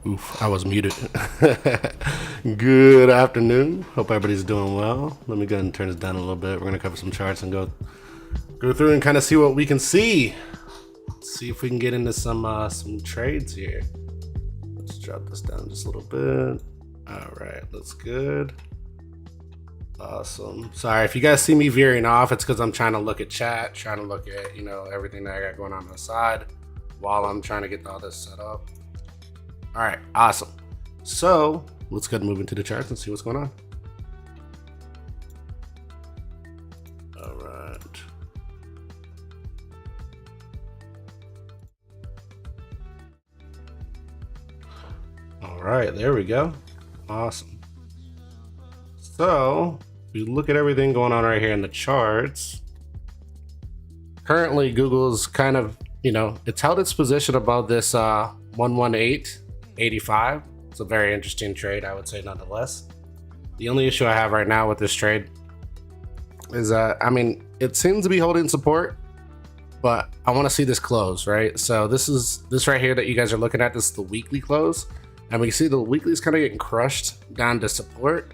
Oof, I was muted. Good afternoon. Hope everybody's doing well. Let me go ahead and turn this down a little bit. We're gonna cover some charts and go through and kind of see what we can see. Let's see if we can get into some trades here. Let's drop this down just a little bit. All right, that's good. Awesome. Sorry if you guys see me veering off. It's because I'm trying to look at chat, trying to look at everything that I got going on the side while I'm trying to get all this set up. All right, awesome. So let's go ahead and move into the charts and see what's going on. All right. All right, there we go. Awesome. So if you look at everything going on right here in the charts, currently Google's kind of, it's held its position above this 118.85. It's a very interesting trade, I would say, nonetheless. The only issue I have right now with this trade is it seems to be holding support, but I want to see this close, right? So this right here that you guys are looking at, this is the weekly close, and we can see the weekly is kind of getting crushed down to support.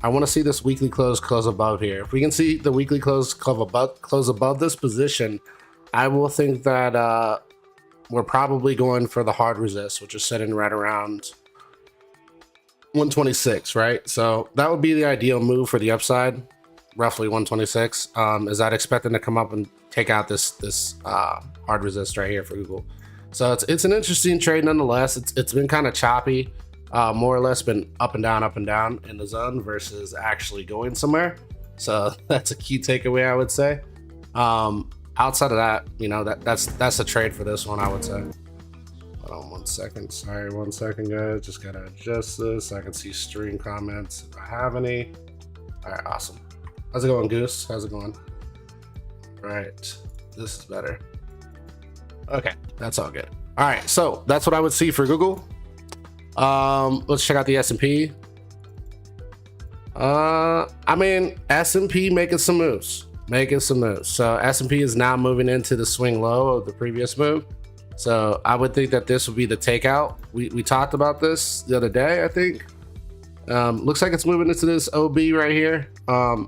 I want to see this weekly close above here. If we can see the weekly close above this position, I will think that we're probably going for the hard resist, which is sitting right around 126, right? So that would be the ideal move for the upside, roughly 126. Is that expecting to come up and take out this hard resist right here for Google? So it's an interesting trade nonetheless. It's been kind of choppy, more or less been up and down in the zone versus actually going somewhere. So that's a key takeaway, I would say. Outside of that, that's a trade for this one, I would say. Hold on 1 second. Sorry, 1 second, guys. Just gotta adjust this so I can see stream comments if I have any. All right, awesome. How's it going, Goose? How's it going? Right, this is better. Okay, that's all good. All right, so that's what I would see for Google. Let's check out the S&P. S&P making some moves. So S&P is now moving into the swing low of the previous move. So I would think that this would be the takeout. We talked about this the other day, I think. Looks like it's moving into this OB right here,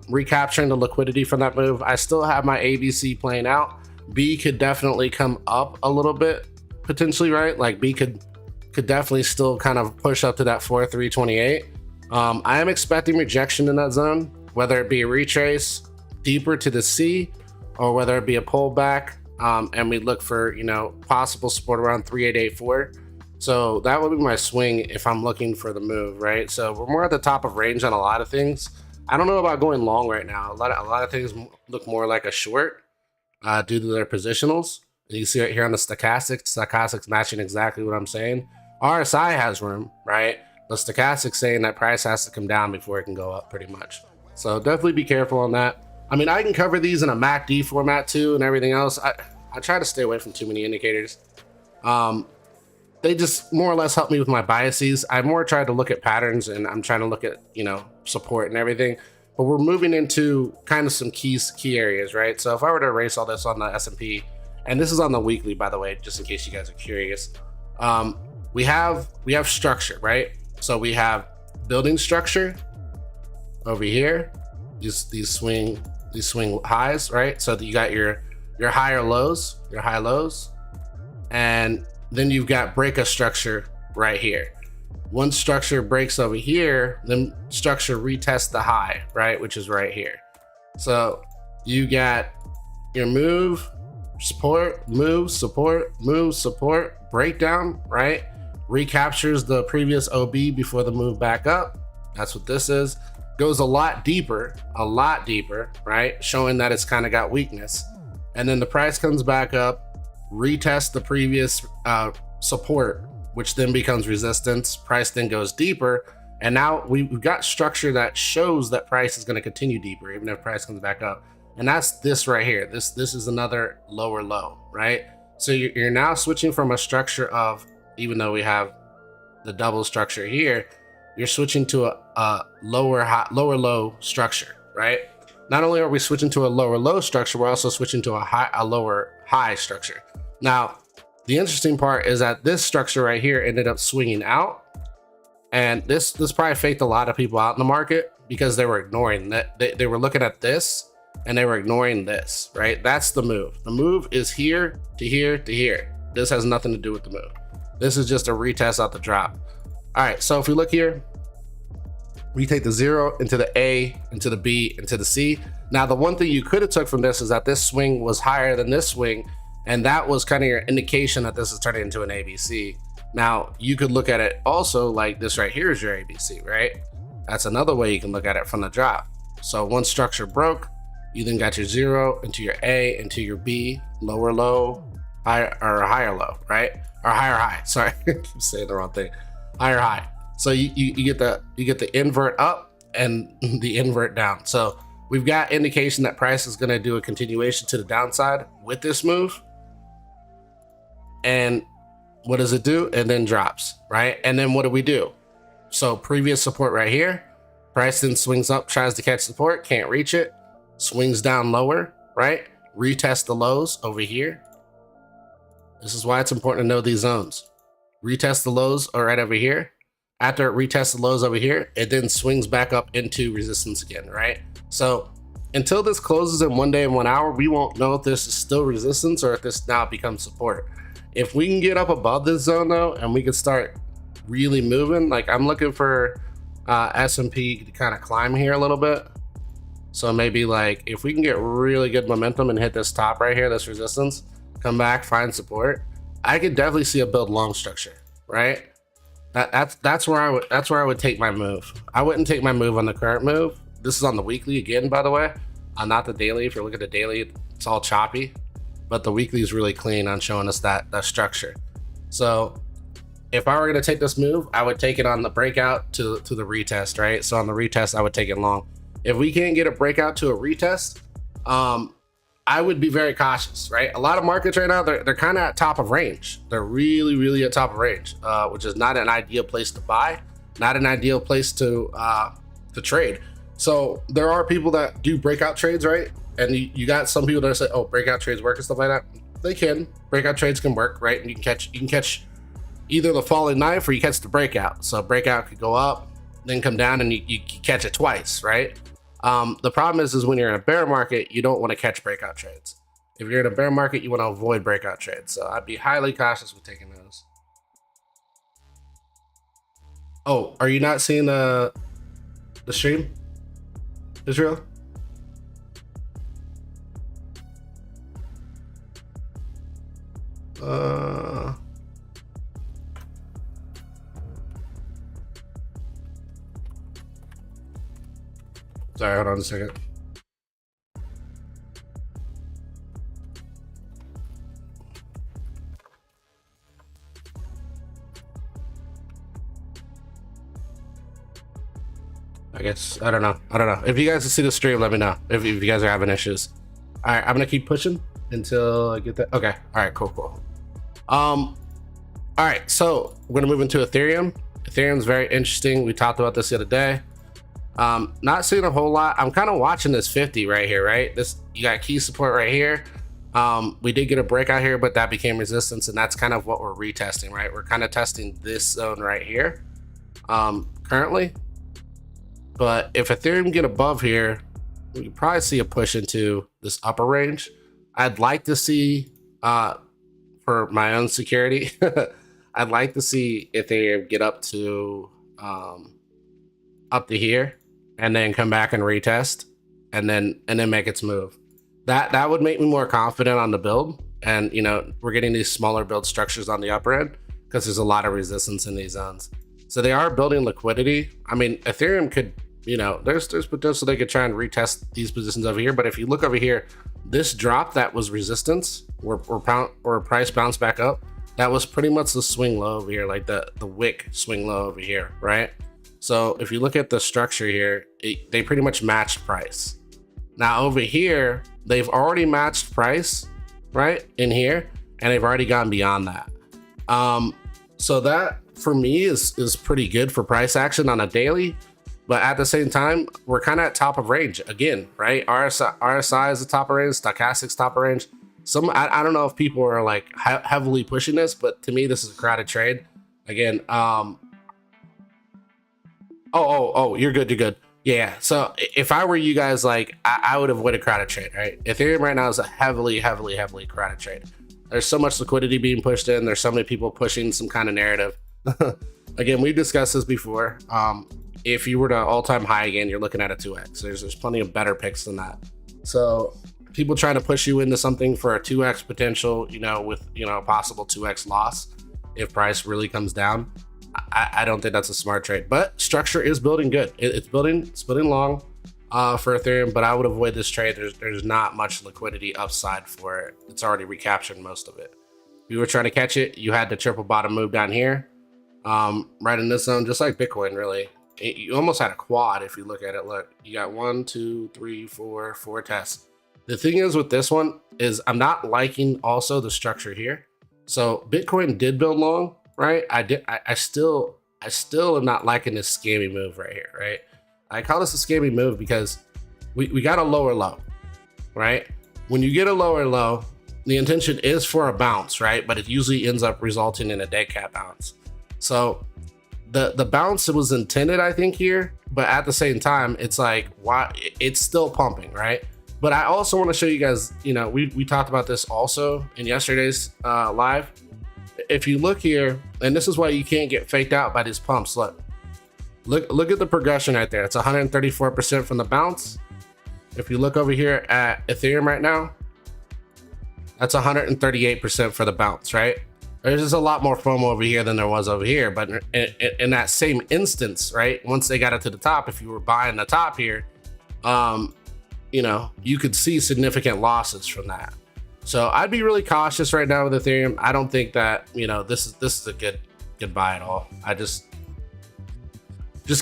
recapturing the liquidity from that move. I still have my ABC playing out. B could definitely come up a little bit, potentially, right? Like B could definitely still kind of push up to that 4328. I am expecting rejection in that zone, whether it be a retrace deeper to the C or whether it be a pullback, and we look for possible support around 3884. So that would be my swing if I'm looking for the move, right? So we're more at the top of range on a lot of things. I don't know about going long right now. A lot of things look more like a short due to their positionals. You see it here on the stochastics matching exactly what I'm saying. RSI has room, right? The stochastic saying that price has to come down before it can go up, pretty much. So definitely be careful on that. I mean, I can cover these in a MACD format too and everything else. I try to stay away from too many indicators. They just more or less help me with my biases. I more try to look at patterns, and I'm trying to look at, support and everything. But we're moving into kind of some key areas, right? So if I were to erase all this on the S&P, and this is on the weekly, by the way, just in case you guys are curious, we have structure, right? So we have building structure over here, these swing highs, right? So you got your higher lows, your high lows, and then you've got break a structure right here. Once structure breaks over here, then structure retests the high, right? Which is right here. So you got your move, support, move, support, breakdown, right? Recaptures the previous OB before the move back up. That's what this is. Goes a lot deeper, right? Showing that it's kind of got weakness. And then the price comes back up, retest the previous support, which then becomes resistance. Price then goes deeper, and now we've got structure that shows that price is going to continue deeper even if price comes back up. And that's this right here. This is another lower low, right? So you're now switching from a structure of, even though we have the double structure here, you're switching to a lower low structure, right? Not only are we switching to a lower low structure, we're also switching to a lower high structure. Now, The interesting part is that this structure right here ended up swinging out, and this probably faked a lot of people out in the market because they were ignoring that. They were looking at this and they were ignoring this, right? That's the move. The move is here to here to here. This has nothing to do with the move. This is just a retest out the drop. All right, so if we look here, we take the 0 into the A, into the B, into the C. Now, the one thing you could have took from this is that this swing was higher than this swing, and that was kind of your indication that this is turning into an ABC. Now, you could look at it also like this right here is your ABC, right? That's another way you can look at it from the drop. So once structure broke, you then got your 0 into your A, into your B, lower low, higher, or higher low, right? Or higher high, sorry, I keep saying the wrong thing. Higher high. So you get the invert up and the invert down. So we've got indication that price is going to do a continuation to the downside with this move. And what does it do? And then drops, right? And then what do we do? So previous support right here, price then swings up, tries to catch support, can't reach it, swings down lower, right? Retest the lows over here. This is why it's important to know these zones. Retest the lows are right over here. After it retests the lows over here, it then swings back up into resistance again, right? So until this closes in 1 day and 1 hour, we won't know if this is still resistance or if this now becomes support. If we can get up above this zone though, and we can start really moving, like I'm looking for S&P to kind of climb here a little bit. So maybe like if we can get really good momentum and hit this top right here, this resistance, come back, find support, I could definitely see a build long structure, right? That's where I would take my move. I wouldn't take my move on the current move. This is on the weekly again, by the way, not the daily. If you look at the daily, it's all choppy, but the weekly is really clean on showing us that structure. So if I were going to take this move, I would take it on the breakout to the retest, right? So on the retest, I would take it long. If we can't get a breakout to a retest, I would be very cautious, right? A lot of markets right now, they're kind of at top of range. They're really at top of range, which is not an ideal place to buy, not an ideal place to trade. So there are people that do breakout trades, right? And you got some people that say, oh, breakout trades work and stuff like that. They can. Breakout trades can work, right? And you can catch either the falling knife or you catch the breakout. So breakout could go up, then come down, and you catch it twice, right? The problem is when you're in a bear market, you don't want to catch breakout trades. If you're in a bear market, you want to avoid breakout trades. So I'd be highly cautious with taking those. Oh, are you not seeing the stream, Israel? Sorry, hold on a second. I guess, I don't know. If you guys can see the stream, let me know if you guys are having issues. All right, I'm gonna keep pushing until I get that. Okay, all right, cool. All right, so we're gonna move into Ethereum. Ethereum's very interesting. We talked about this the other day. Not seeing a whole lot. I'm kind of watching this 50 right here, right? You got key support right here. We did get a breakout here, but that became resistance, and that's kind of what we're retesting, right? We're kind of testing this zone right here currently. But if Ethereum get above here, we can probably see a push into this upper range. I'd like to see, for my own security, I'd like to see Ethereum get up to here and then come back and retest and then make its move. That would make me more confident on the build. And we're getting these smaller build structures on the upper end because there's a lot of resistance in these zones. So they are building liquidity. I mean, Ethereum could, there's potential they could try and retest these positions over here. But if you look over here, this drop that was resistance or price bounce back up, that was pretty much the swing low over here, like the wick swing low over here, right? So if you look at the structure here, they pretty much matched price. Now over here, they've already matched price, right, in here, and they've already gone beyond that. So that for me is pretty good for price action on a daily, but at the same time, we're kind of at top of range again, right? RSI is the top of range, stochastic's top of range. I don't know if people are like heavily pushing this, but to me, this is a crowded trade. Again, you're good. You're good. Yeah. So if I were you guys, like, I would avoid a crowded trade, right? Ethereum right now is a heavily crowded trade. There's so much liquidity being pushed in. There's so many people pushing some kind of narrative. Again, we've discussed this before. If you were to all-time high again, you're looking at a 2x. There's plenty of better picks than that. So people trying to push you into something for a 2x potential, with, a possible 2x loss if price really comes down, I don't think that's a smart trade. But structure is building good. It's building long for Ethereum, but I would avoid this trade. There's not much liquidity upside for it. It's already recaptured most of it. If you were trying to catch it, you had the triple bottom move down here, right in this zone, just like Bitcoin, really. You almost had a quad if you look at it. Look, you got 1, 2, 3, 4 tests. The thing is with this one is I'm not liking also the structure here. So Bitcoin did build long, right? I still am not liking this scammy move right here, right? I call this a scammy move because we got a lower low, right? When you get a lower low, the intention is for a bounce, right? But it usually ends up resulting in a dead cat bounce. So the bounce was intended, I think, here, but at the same time, it's like, why it's still pumping, right? But I also want to show you guys, we talked about this also in yesterday's live. If you look here, and this is why you can't get faked out by these pumps. Look at the progression right there. It's 134% from the bounce. If you look over here at Ethereum right now, that's 138% for the bounce, right? There's just a lot more FOMO over here than there was over here. But in that same instance, right, once they got it to the top, if you were buying the top here, you could see significant losses from that. So I'd be really cautious right now with Ethereum. I don't think that, this is a good buy at all. I just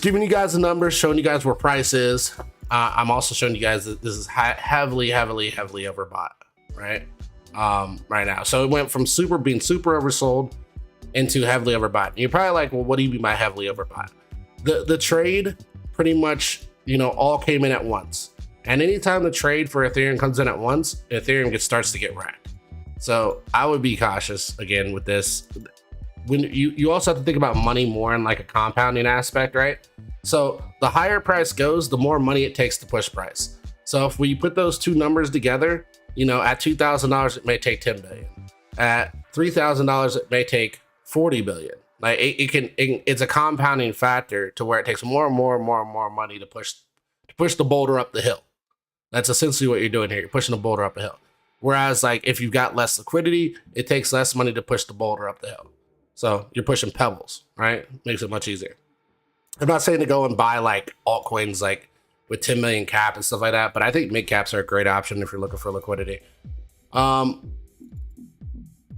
giving you guys the numbers, showing you guys where price is. I'm also showing you guys that this is heavily overbought, right? Right now. So it went from being super oversold into heavily overbought. And you're probably like, well, what do you mean by heavily overbought? The trade pretty much, all came in at once. And anytime the trade for Ethereum comes in at once, Ethereum starts to get wrecked. So I would be cautious again with this. When you also have to think about money more in like a compounding aspect, right? So the higher price goes, the more money it takes to push price. So if we put those two numbers together, at $2,000, it may take 10 billion. At $3,000, it may take 40 billion. Like it's a compounding factor to where it takes more and more money to push the boulder up the hill. That's essentially what you're doing here. You're pushing the boulder up a hill. Whereas like if you've got less liquidity, it takes less money to push the boulder up the hill. So you're pushing pebbles, right? Makes it much easier. I'm not saying to go and buy like altcoins like with 10 million cap and stuff like that, but I think mid caps are a great option if you're looking for liquidity.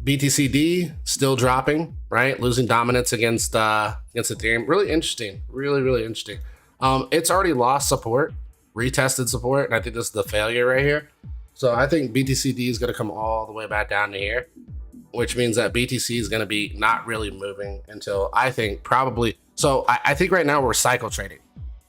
BTCD still dropping, right? Losing dominance against Ethereum. Really interesting. Really interesting. It's already lost support, retested support, and I think this is the failure right here. So I think BTCD is going to come all the way back down to here, which means that BTC is going to be not really moving until I think probably. So I think right now we're cycle trading.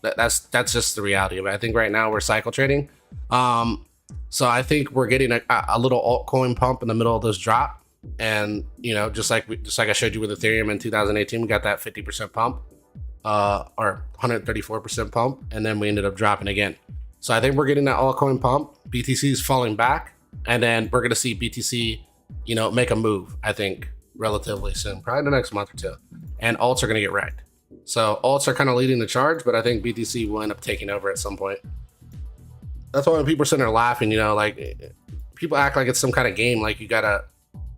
That's just the reality of it. I think right now we're cycle trading. So I think we're getting a little altcoin pump in the middle of this drop, and just like I showed you with Ethereum in 2018, we got that 50% pump. Or 134% pump, and then we ended up dropping again. So I think we're getting that altcoin pump. BTC is falling back, and then we're going to see BTC, make a move, I think, relatively soon, probably the next month or two. And alts are going to get wrecked. So alts are kind of leading the charge, but I think BTC will end up taking over at some point. That's why when people are sitting there laughing, like people act like it's some kind of game, like you got to,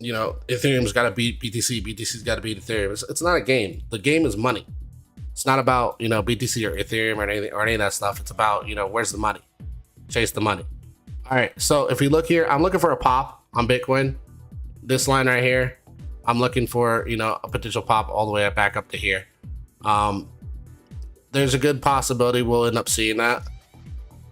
Ethereum's got to beat BTC, BTC's got to beat Ethereum. It's not a game. The game is money. It's not about, BTC or Ethereum or any of that stuff. It's about, where's the money? Chase the money. All right. So if you look here, I'm looking for a pop on Bitcoin. This line right here, I'm looking for, a potential pop all the way back up to here. There's a good possibility we'll end up seeing that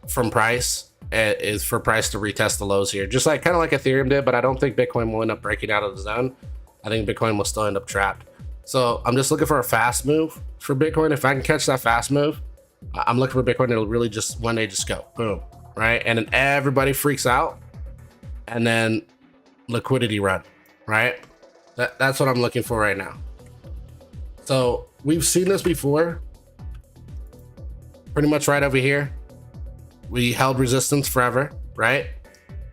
from price, is for price to retest the lows here. Just like kind of like Ethereum did, but I don't think Bitcoin will end up breaking out of the zone. I think Bitcoin will still end up trapped. So I'm just looking for a fast move for Bitcoin. If I can catch that fast move, I'm looking for Bitcoin to really just one day just go boom, right? And then everybody freaks out, and then liquidity run, right? That's what I'm looking for right now. So we've seen this before, pretty much right over here. We held resistance forever, right?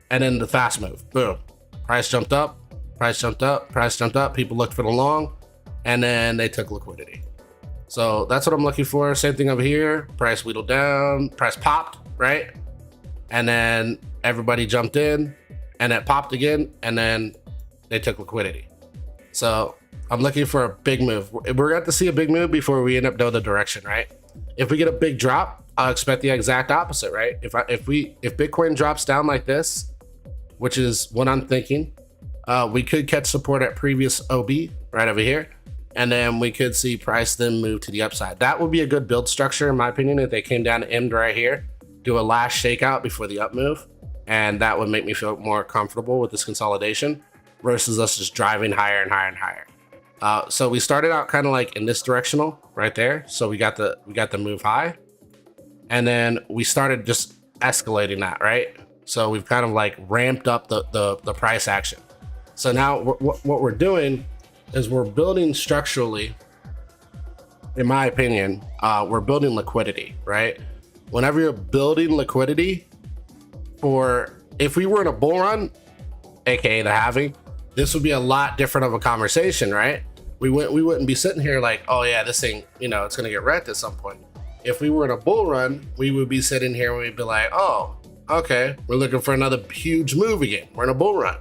And then the fast move, boom. Price jumped up, price jumped up, price jumped up. People looked for the long, and then they took liquidity. So that's what I'm looking for. Same thing over here. Price wheeled down, price popped, right? And then everybody jumped in, and it popped again, and then they took liquidity. So I'm looking for a big move. We're going to see a big move before we end up knowing the direction, right? If we get a big drop, I'll expect the exact opposite, right? If Bitcoin drops down like this, which is what I'm thinking, we could catch support at previous OB right over here, and then we could see price then move to the upside. That would be a good build structure, in my opinion, if they came down to end right here, do a last shakeout before the up move, and that would make me feel more comfortable with this consolidation versus us just driving higher and higher and higher. So we started out kind of like in this directional right there. So we got the move high, and then we started just escalating that, right? So we've kind of like ramped up the price action. So now what we're doing is we're building structurally, in my opinion, we're building liquidity, right? Whenever you're building liquidity if we were in a bull run, AKA the halving, this would be a lot different of a conversation, right? We wouldn't be sitting here like, oh yeah, this thing, it's gonna get wrecked at some point. If we were in a bull run, we would be sitting here and we'd be like, oh, okay, we're looking for another huge move again. We're in a bull run,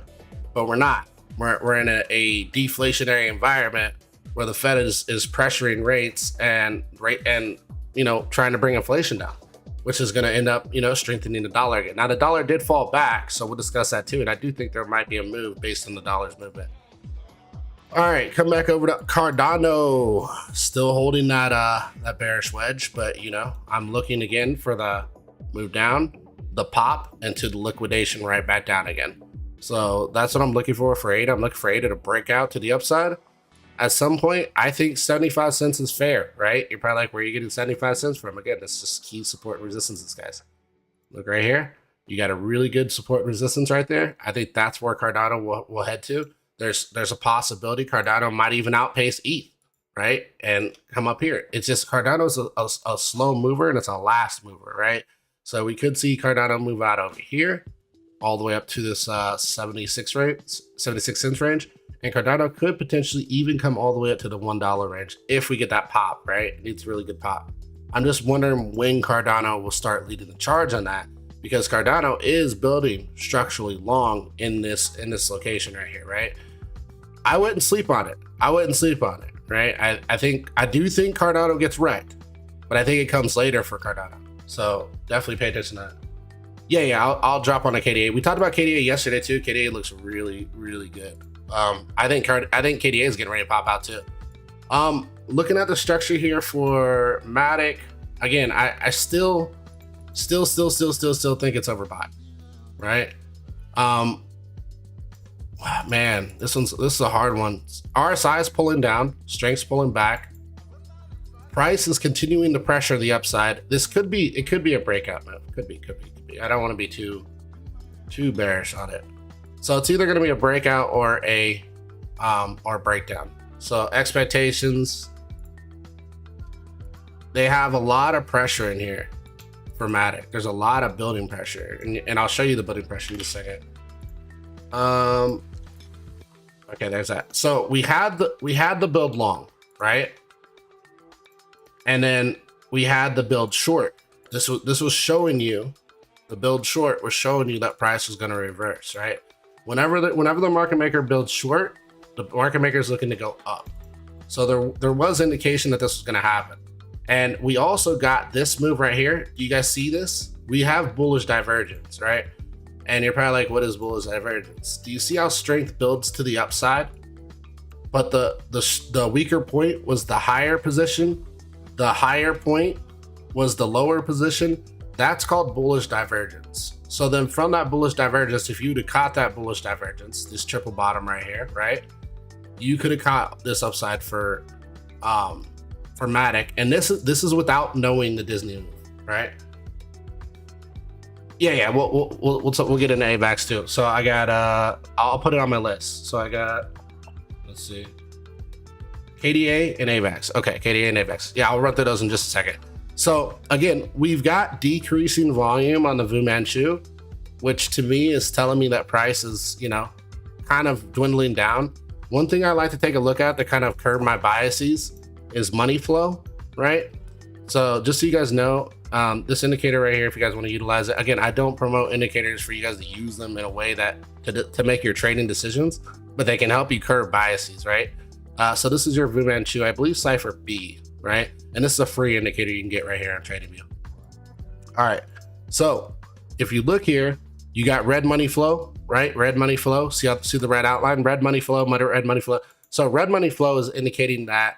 but we're not. We're in a deflationary environment where the Fed is pressuring rates and trying to bring inflation down, which is going to end up, strengthening the dollar again. Now the dollar did fall back, so we'll discuss that too. And I do think there might be a move based on the dollar's movement. All right, come back over to Cardano, still holding that bearish wedge, but I'm looking again for the move down, the pop, into the liquidation right back down again. So that's what I'm looking for ADA. I'm looking for ADA to break out to the upside. At some point, I think 75 cents is fair, right? You're probably like, where are you getting 75 cents from? Again, this is just key support and resistances, guys. Look right here. You got a really good support and resistance right there. I think that's where Cardano will head to. There's a possibility Cardano might even outpace ETH, right? And come up here. It's just Cardano's a slow mover and it's a last mover, right? So we could see Cardano move out over here all the way up to this 76 cents range. And Cardano could potentially even come all the way up to the $1 range if we get that pop, right? It needs a really good pop. I'm just wondering when Cardano will start leading the charge on that, because Cardano is building structurally long in this location right here, right? I wouldn't sleep on it. Right? I do think Cardano gets wrecked, but I think it comes later for Cardano. So definitely pay attention to that. Yeah, I'll drop on a KDA. We talked about KDA yesterday too. KDA looks really, really good. I think KDA is getting ready to pop out too. Looking at the structure here for Matic, again, I still think it's overbought, right? Man, this is a hard one. RSI is pulling down, strength's pulling back. Price is continuing to pressure the upside. It could be a breakout move. Could be. I don't want to be too bearish on it. So it's either going to be a breakout or a breakdown. So expectations, they have a lot of pressure in here for Matic. There's a lot of building pressure, and I'll show you the building pressure in a second. Okay, there's that. So we had the build long, right? And then we had the build short. This was showing you, the build short was showing you that price was going to reverse, right? Whenever the market maker builds short, the market maker is looking to go up. So there was indication that this was going to happen. And we also got this move right here. Do you guys see this? We have bullish divergence, right? And you're probably like, what is bullish divergence? Do you see how strength builds to the upside? But the weaker point was the higher position. The higher point was the lower position. That's called bullish divergence. So then from that bullish divergence, if you'd have caught that bullish divergence, this triple bottom right here, right? You could have caught this upside for Matic. And this is without knowing the Disney move, right? Yeah. We'll get into AVAX too. So I got I'll put it on my list. So I got, let's see, KDA and AVAX. Okay, KDA and AVAX. Yeah, I'll run through those in just a second. So again, we've got decreasing volume on the Fu Manchu, which to me is telling me that price is, you know, kind of dwindling down. One thing I like to take a look at to kind of curb my biases is money flow, right? So just so you guys know, this indicator right here, if you guys want to utilize it, again, I don't promote indicators for you guys to use them in a way that to make your trading decisions, but they can help you curb biases, right? So this is your Fu Manchu, I believe Cipher B, right? And this is a free indicator you can get right here on TradingView. All right, so if you look here, you got red money flow, right? Red money flow, see the red outline? Red money flow, red money flow. So red money flow is indicating that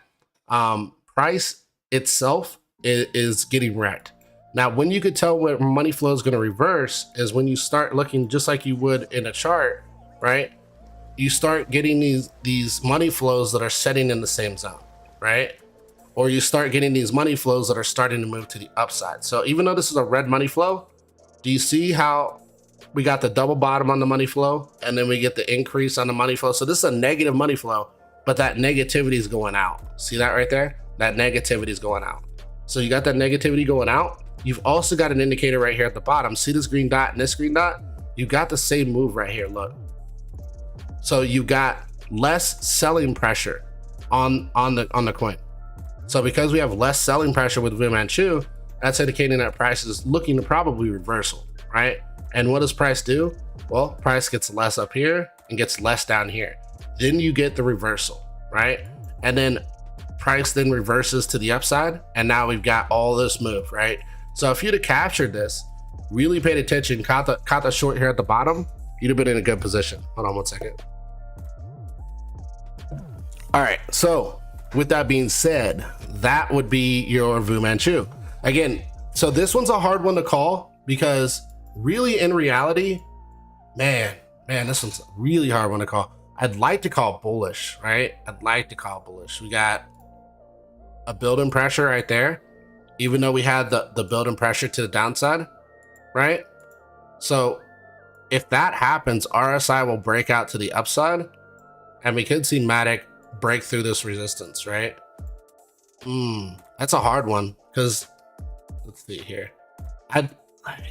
price itself is getting wrecked. Now, when you could tell where money flow is going to reverse is when you start looking just like you would in a chart, right? You start getting these money flows that are setting in the same zone, right? Or you start getting these money flows that are starting to move to the upside. So even though this is a red money flow, do you see how we got the double bottom on the money flow and then we get the increase on the money flow? So this is a negative money flow, but that negativity is going out. See that right there? That negativity is going out. So you got that negativity going out. You've also got an indicator right here at the bottom. See this green dot and this green dot? You got the same move right here, look. So you got less selling pressure on the coin. So because we have less selling pressure with Fu Manchu, that's indicating that price is looking to probably reversal, right? And what does price do? Well, price gets less up here and gets less down here. Then you get the reversal, right? And then price then reverses to the upside, and now we've got all this move, right? So if you'd have captured this, really paid attention, caught the short here at the bottom, you'd have been in a good position. Hold on one second. All right, so with that being said, that would be your Fu Manchu. Again, so this one's a hard one to call because really in reality, man, this one's a really hard one to call. I'd like to call bullish, right? I'd like to call bullish. We got a build-in pressure right there, even though we had the build-in pressure to the downside, right? So if that happens, RSI will break out to the upside and we could see Matic break through this resistance, right? That's a hard one because let's see here.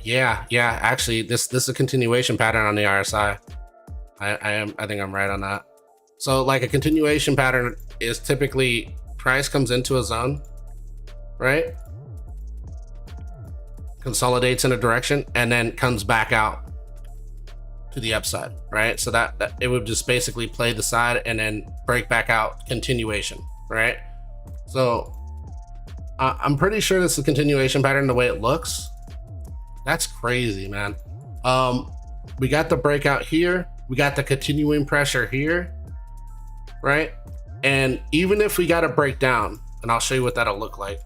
Yeah, actually this is a continuation pattern on the RSI. I think I'm right on that. So like a continuation pattern is typically price comes into a zone, right? Consolidates in a direction and then comes back out to the upside, right? So that it would just basically play the side and then break back out, continuation, right? So I'm pretty sure this is a continuation pattern the way it looks. That's crazy, man. We got the breakout here. We got the continuing pressure here, right? And even if we got to break down, and I'll show you what that'll look like.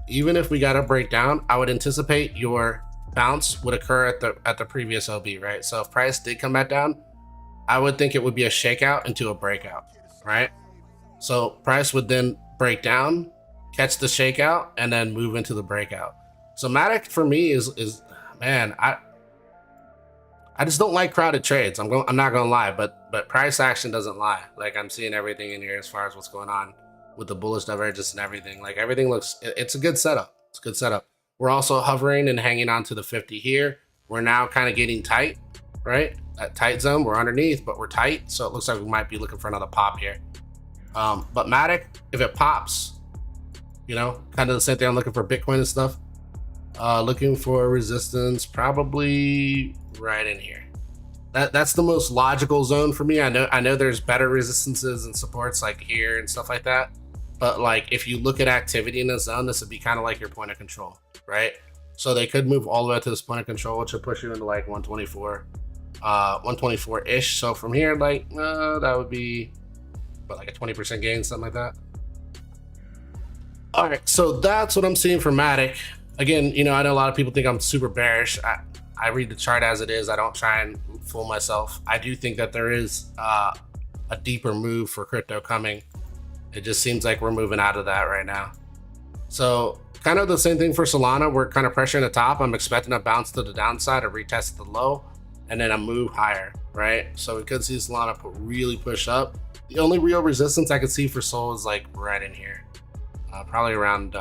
Even if we got to break down, I would anticipate your bounce would occur at the previous OB, right? So if price did come back down, I would think it would be a shakeout into a breakout, right? So price would then break down, catch the shakeout, and then move into the breakout. So Matic for me is man, I just don't like crowded trades. I'm not gonna lie, but price action doesn't lie. Like I'm seeing everything in here as far as what's going on with the bullish divergence and everything. Like everything looks, it's a good setup. It's a good setup. We're also hovering and hanging on to the 50 here. We're now kind of getting tight, right? That tight zone, we're underneath, but we're tight. So it looks like we might be looking for another pop here. But Matic, if it pops, you know, kind of the same thing I'm looking for Bitcoin and stuff. Looking for resistance, probably right in here. That's the most logical zone for me. I know there's better resistances and supports like here and stuff like that. But like if you look at activity in the zone, this would be kind of like your point of control, right? So they could move all the way to this point of control, which would push you into like 124, 124-ish. So from here, like that would be what, like a 20% gain, something like that. All right, so that's what I'm seeing for Matic. Again, you know, I know a lot of people think I'm super bearish. I read the chart as it is. I don't try and fool myself. I do think that there is a deeper move for crypto coming. It just seems like we're moving out of that right now. So kind of the same thing for Solana. We're kind of pressuring the top. I'm expecting a bounce to the downside, a retest to the low, and then a move higher, right? So we could see Solana really push up. The only real resistance I could see for Sol is like right in here, probably around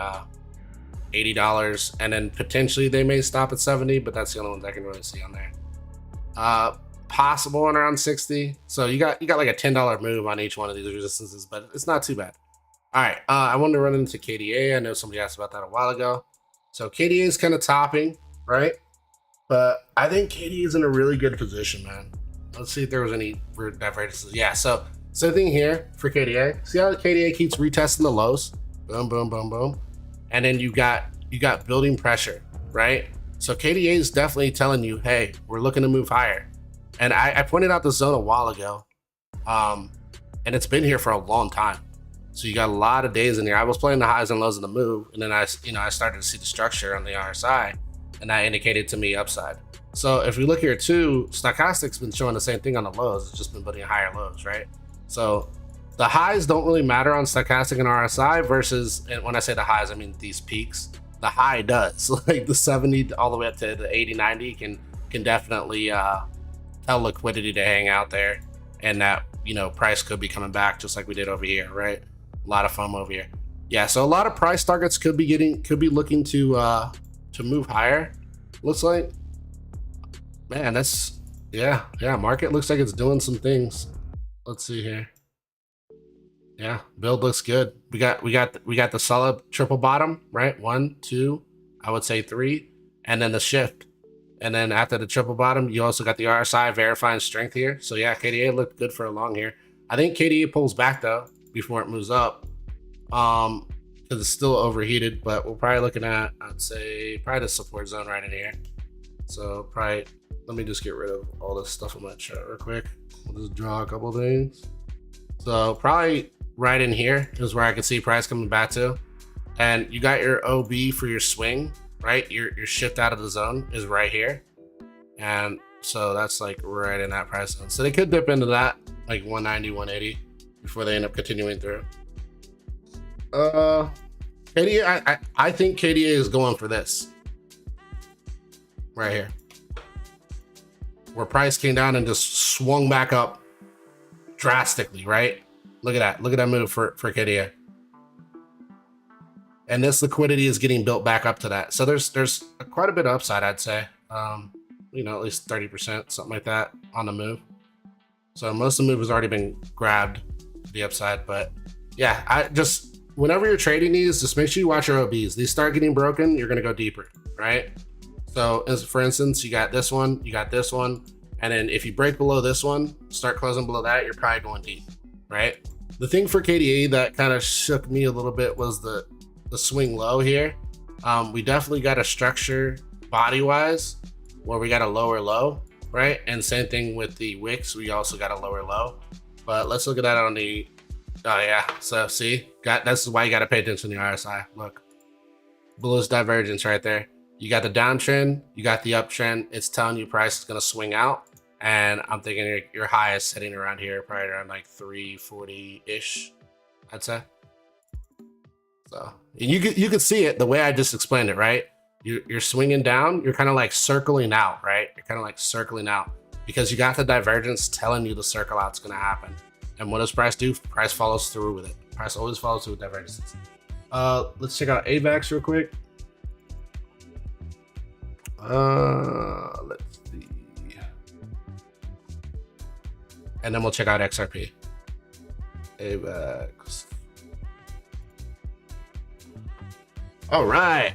$80, and then potentially they may stop at 70, but that's the only ones I can really see on there. Possible on around 60. So you got like a $10 move on each one of these resistances, but it's not too bad. All right, I wanted to run into KDA. I know somebody asked about that a while ago. So KDA is kind of topping, right? But I think KDA is in a really good position, man. Let's see if there was any divergences. Yeah, so same thing here for KDA. See how KDA keeps retesting the lows? Boom, boom, boom, boom. And then you got building pressure, right? So KDA is definitely telling you, hey, we're looking to move higher. And I pointed out the zone a while ago, and it's been here for a long time. So you got a lot of days in here. I was playing the highs and lows of the move, and then I started to see the structure on the RSI, and that indicated to me upside. So if we look here too, Stochastic's been showing the same thing on the lows. It's just been putting higher lows, right? So the highs don't really matter on Stochastic and RSI versus, and when I say the highs, I mean these peaks. The high does, like the 70 all the way up to the 80, 90 can definitely tell liquidity to hang out there, and that, you know, price could be coming back just like we did over here, right? A lot of FOMO over here. Yeah, so a lot of price targets could be looking to move higher. Looks like, man, that's yeah, market looks like it's doing some things. Let's see here. Yeah, build looks good. We got the solid triple bottom, right? 1, 2, I would say 3, and then the shift. And then after the triple bottom, you also got the RSI verifying strength here. So yeah, KDA looked good for a long here. I think KDA pulls back though before it moves up, because it's still overheated. But we're probably looking at, I'd say, probably the support zone right in here. So probably, let me just get rid of all this stuff on my chart real quick. We'll just draw a couple things. So probably right in here is where I can see price coming back to. And you got your OB for your swing, right? Your shift out of the zone is right here. And so that's like right in that price zone. So they could dip into that, like 190, 180 before they end up continuing through. KDA, I think KDA is going for this right here, where price came down and just swung back up drastically, right? Look at that move for KDA. And this liquidity is getting built back up to that. So there's quite a bit of upside, I'd say. You know, at least 30%, something like that on the move. So most of the move has already been grabbed to the upside. But yeah, I just, whenever you're trading these, just make sure you watch your OBs. These start getting broken, you're gonna go deeper, right? So as for instance, you got this one, and then if you break below this one, start closing below that, you're probably going deep, right? The thing for KDA that kind of shook me a little bit was the swing low here. We definitely got a structure body-wise where we got a lower low, right? And same thing with the wicks, we also got a lower low. But let's look at that on the, oh yeah, so see, this is why you got to pay attention to the RSI. Look, bullish divergence right there. You got the downtrend, you got the uptrend. It's telling you price is going to swing out. And I'm thinking your high is sitting around here, probably around like 340-ish, I'd say. So and you could see it the way I just explained it, right? You're swinging down, you're kind of like circling out, right? You're kind of like circling out because you got the divergence telling you the circle out's going to happen. And what does price do? Price follows through with it. Price always follows through with divergences. Let's check out AVAX real quick. Let's see. And then we'll check out XRP. AVAX. All right,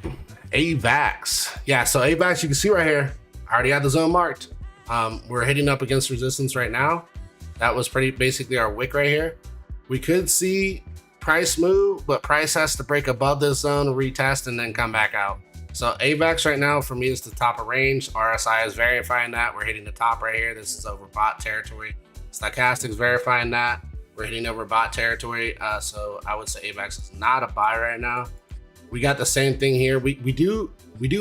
AVAX. Yeah, so AVAX, you can see right here, I already had the zone marked. We're hitting up against resistance right now. That was pretty basically our wick right here. We could see price move, but price has to break above this zone, retest, and then come back out. So AVAX right now for me is the top of range. RSI is verifying that. We're hitting the top right here. This is over bot territory. Stochastic's verifying that. We're hitting over bot territory. So I would say AVAX is not a buy right now. We got the same thing here. We do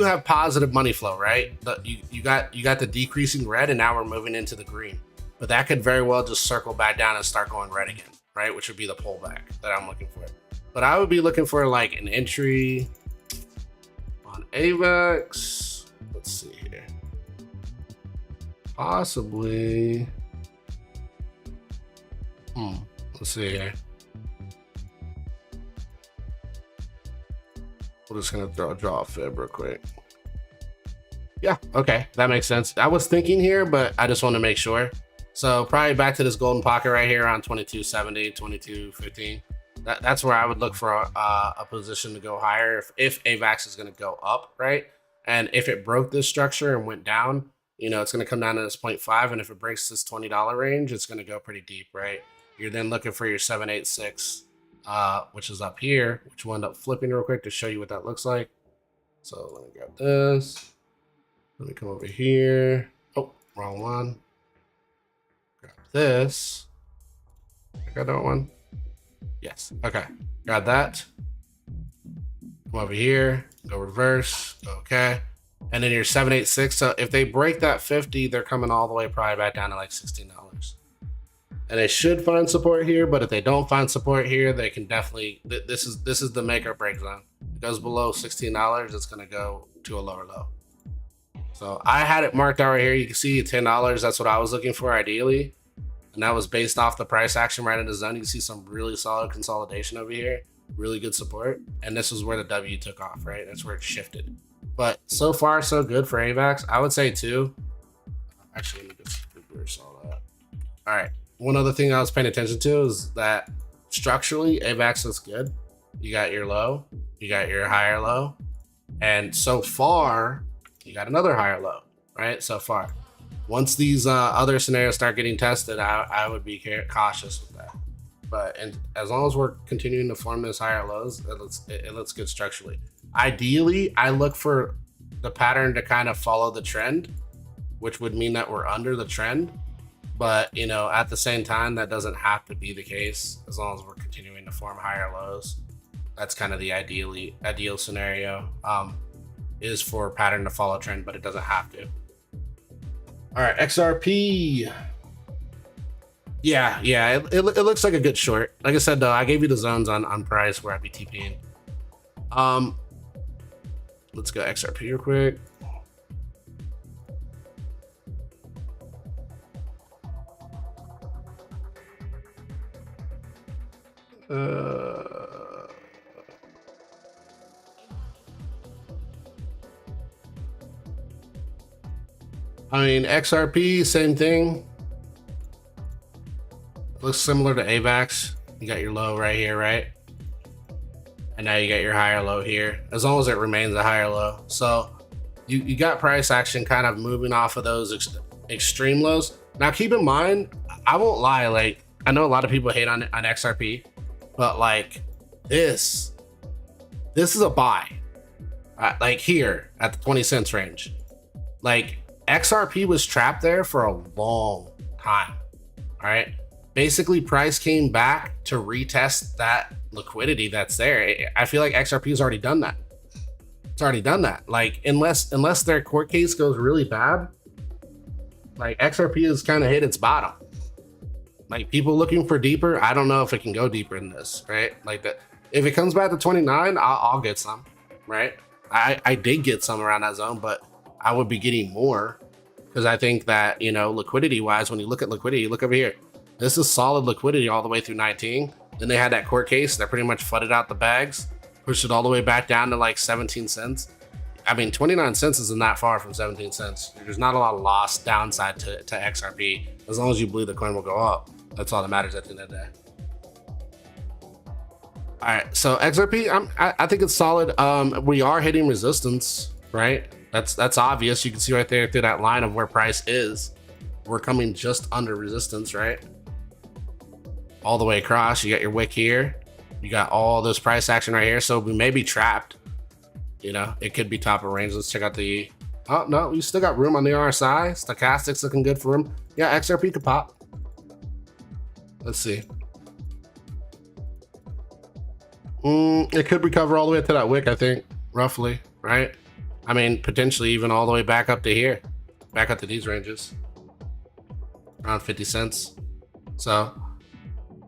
have positive money flow, right? You got the decreasing red, and now we're moving into the green. But that could very well just circle back down and start going red again, right? Which would be the pullback that I'm looking for. But I would be looking for like an entry. On AVAX, let's see here. Possibly. Let's see here. We're just gonna draw a fib real quick. Yeah, okay, that makes sense. I was thinking here, but I just want to make sure. So probably back to this golden pocket right here on 2270, 2215. That's where I would look for a position to go higher if AVAX is going to go up, right? And if it broke this structure and went down, you know, it's going to come down to this 0.5. And if it breaks this $20 range, it's going to go pretty deep, right? You're then looking for your 786, which is up here, which we'll end up flipping real quick to show you what that looks like. So let me grab this. Let me come over here. Oh, wrong one. Grab this. I got that one. Yes. Okay. Got that. Come over here. Go reverse. Okay. And then your 786. So if they break that 50, they're coming all the way probably back down to like $16. And they should find support here, but if they don't find support here, they can definitely. This is the make or break zone. It goes below $16, it's gonna go to a lower low. So I had it marked out right here. You can see $10. That's what I was looking for ideally. And that was based off the price action right in the zone. You can see some really solid consolidation over here. Really good support. And this is where the W took off, right? That's where it shifted. But so far, so good for AVAX. I would say too. Actually, let me just reverse all that. All right. One other thing I was paying attention to is that structurally, AVAX looks good. You got your low. You got your higher low. And so far, you got another higher low, right? So far. Once these other scenarios start getting tested, I would be cautious with that. But and as long as we're continuing to form those higher lows, it looks good structurally. Ideally, I look for the pattern to kind of follow the trend, which would mean that we're under the trend. But, you know, at the same time, that doesn't have to be the case as long as we're continuing to form higher lows. That's kind of the ideal scenario. Is for pattern to follow trend, but it doesn't have to. All right, XRP. Yeah, it looks like a good short. Like I said, though, I gave you the zones on price where I'd be TPing. Let's go XRP real quick. I mean, XRP, same thing. Looks similar to AVAX. You got your low right here, right? And now you got your higher low here, as long as it remains a higher low. So you got price action kind of moving off of those extreme lows. Now, keep in mind, I won't lie, like, I know a lot of people hate on XRP, but like this is a buy. Like here at the 20 cents range. Like, XRP was trapped there for a long time. All right. Basically, price came back to retest that liquidity that's there. I feel like XRP has already done that. It's already done that. Like, unless their court case goes really bad, like XRP has kind of hit its bottom. Like, people looking for deeper, I don't know if it can go deeper in this, right? Like that. If it comes back to 29, I'll get some, right? I did get some around that zone, but I would be getting more because I think that, you know, liquidity wise, when you look at liquidity, look over here. This is solid liquidity all the way through 19. Then they had that court case that pretty much flooded out the bags, pushed it all the way back down to like 17 cents. I mean, 29 cents isn't that far from 17 cents. There's not a lot of loss downside to XRP. As long as you believe the coin will go up, that's all that matters at the end of the day. All right, so XRP, I think it's solid. We are hitting resistance, right? That's obvious. You can see right there through that line of where price is. We're coming just under resistance, right? All the way across. You got your wick here. You got all this price action right here. So we may be trapped. You know, it could be top of range. Let's check out the. Oh no, we still got room on the RSI. Stochastics looking good for him. Yeah, XRP could pop. Let's see. It could recover all the way to that wick, I think, roughly, right? I mean, potentially even all the way back up to here, back up to these ranges, around 50 cents. So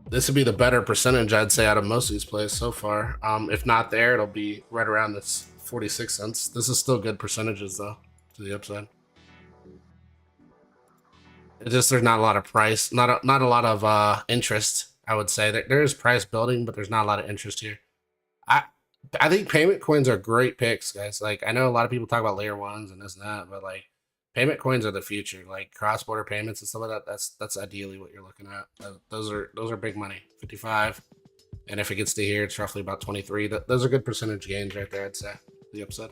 this would be the better percentage, I'd say, out of most of these plays so far. If not there, it'll be right around this 46 cents. This is still good percentages though, to the upside. It's just there's not a lot of price, not a lot of interest. I would say that there is price building, but there's not a lot of interest here. I I think payment coins are great picks, guys. Like I know a lot of people talk about layer ones and this and that, but like payment coins are the future. Like cross border payments and stuff like that. That's ideally what you're looking at. Those are big money. 55, and if it gets to here, it's roughly about 23. Those are good percentage gains right there. I'd say the upside.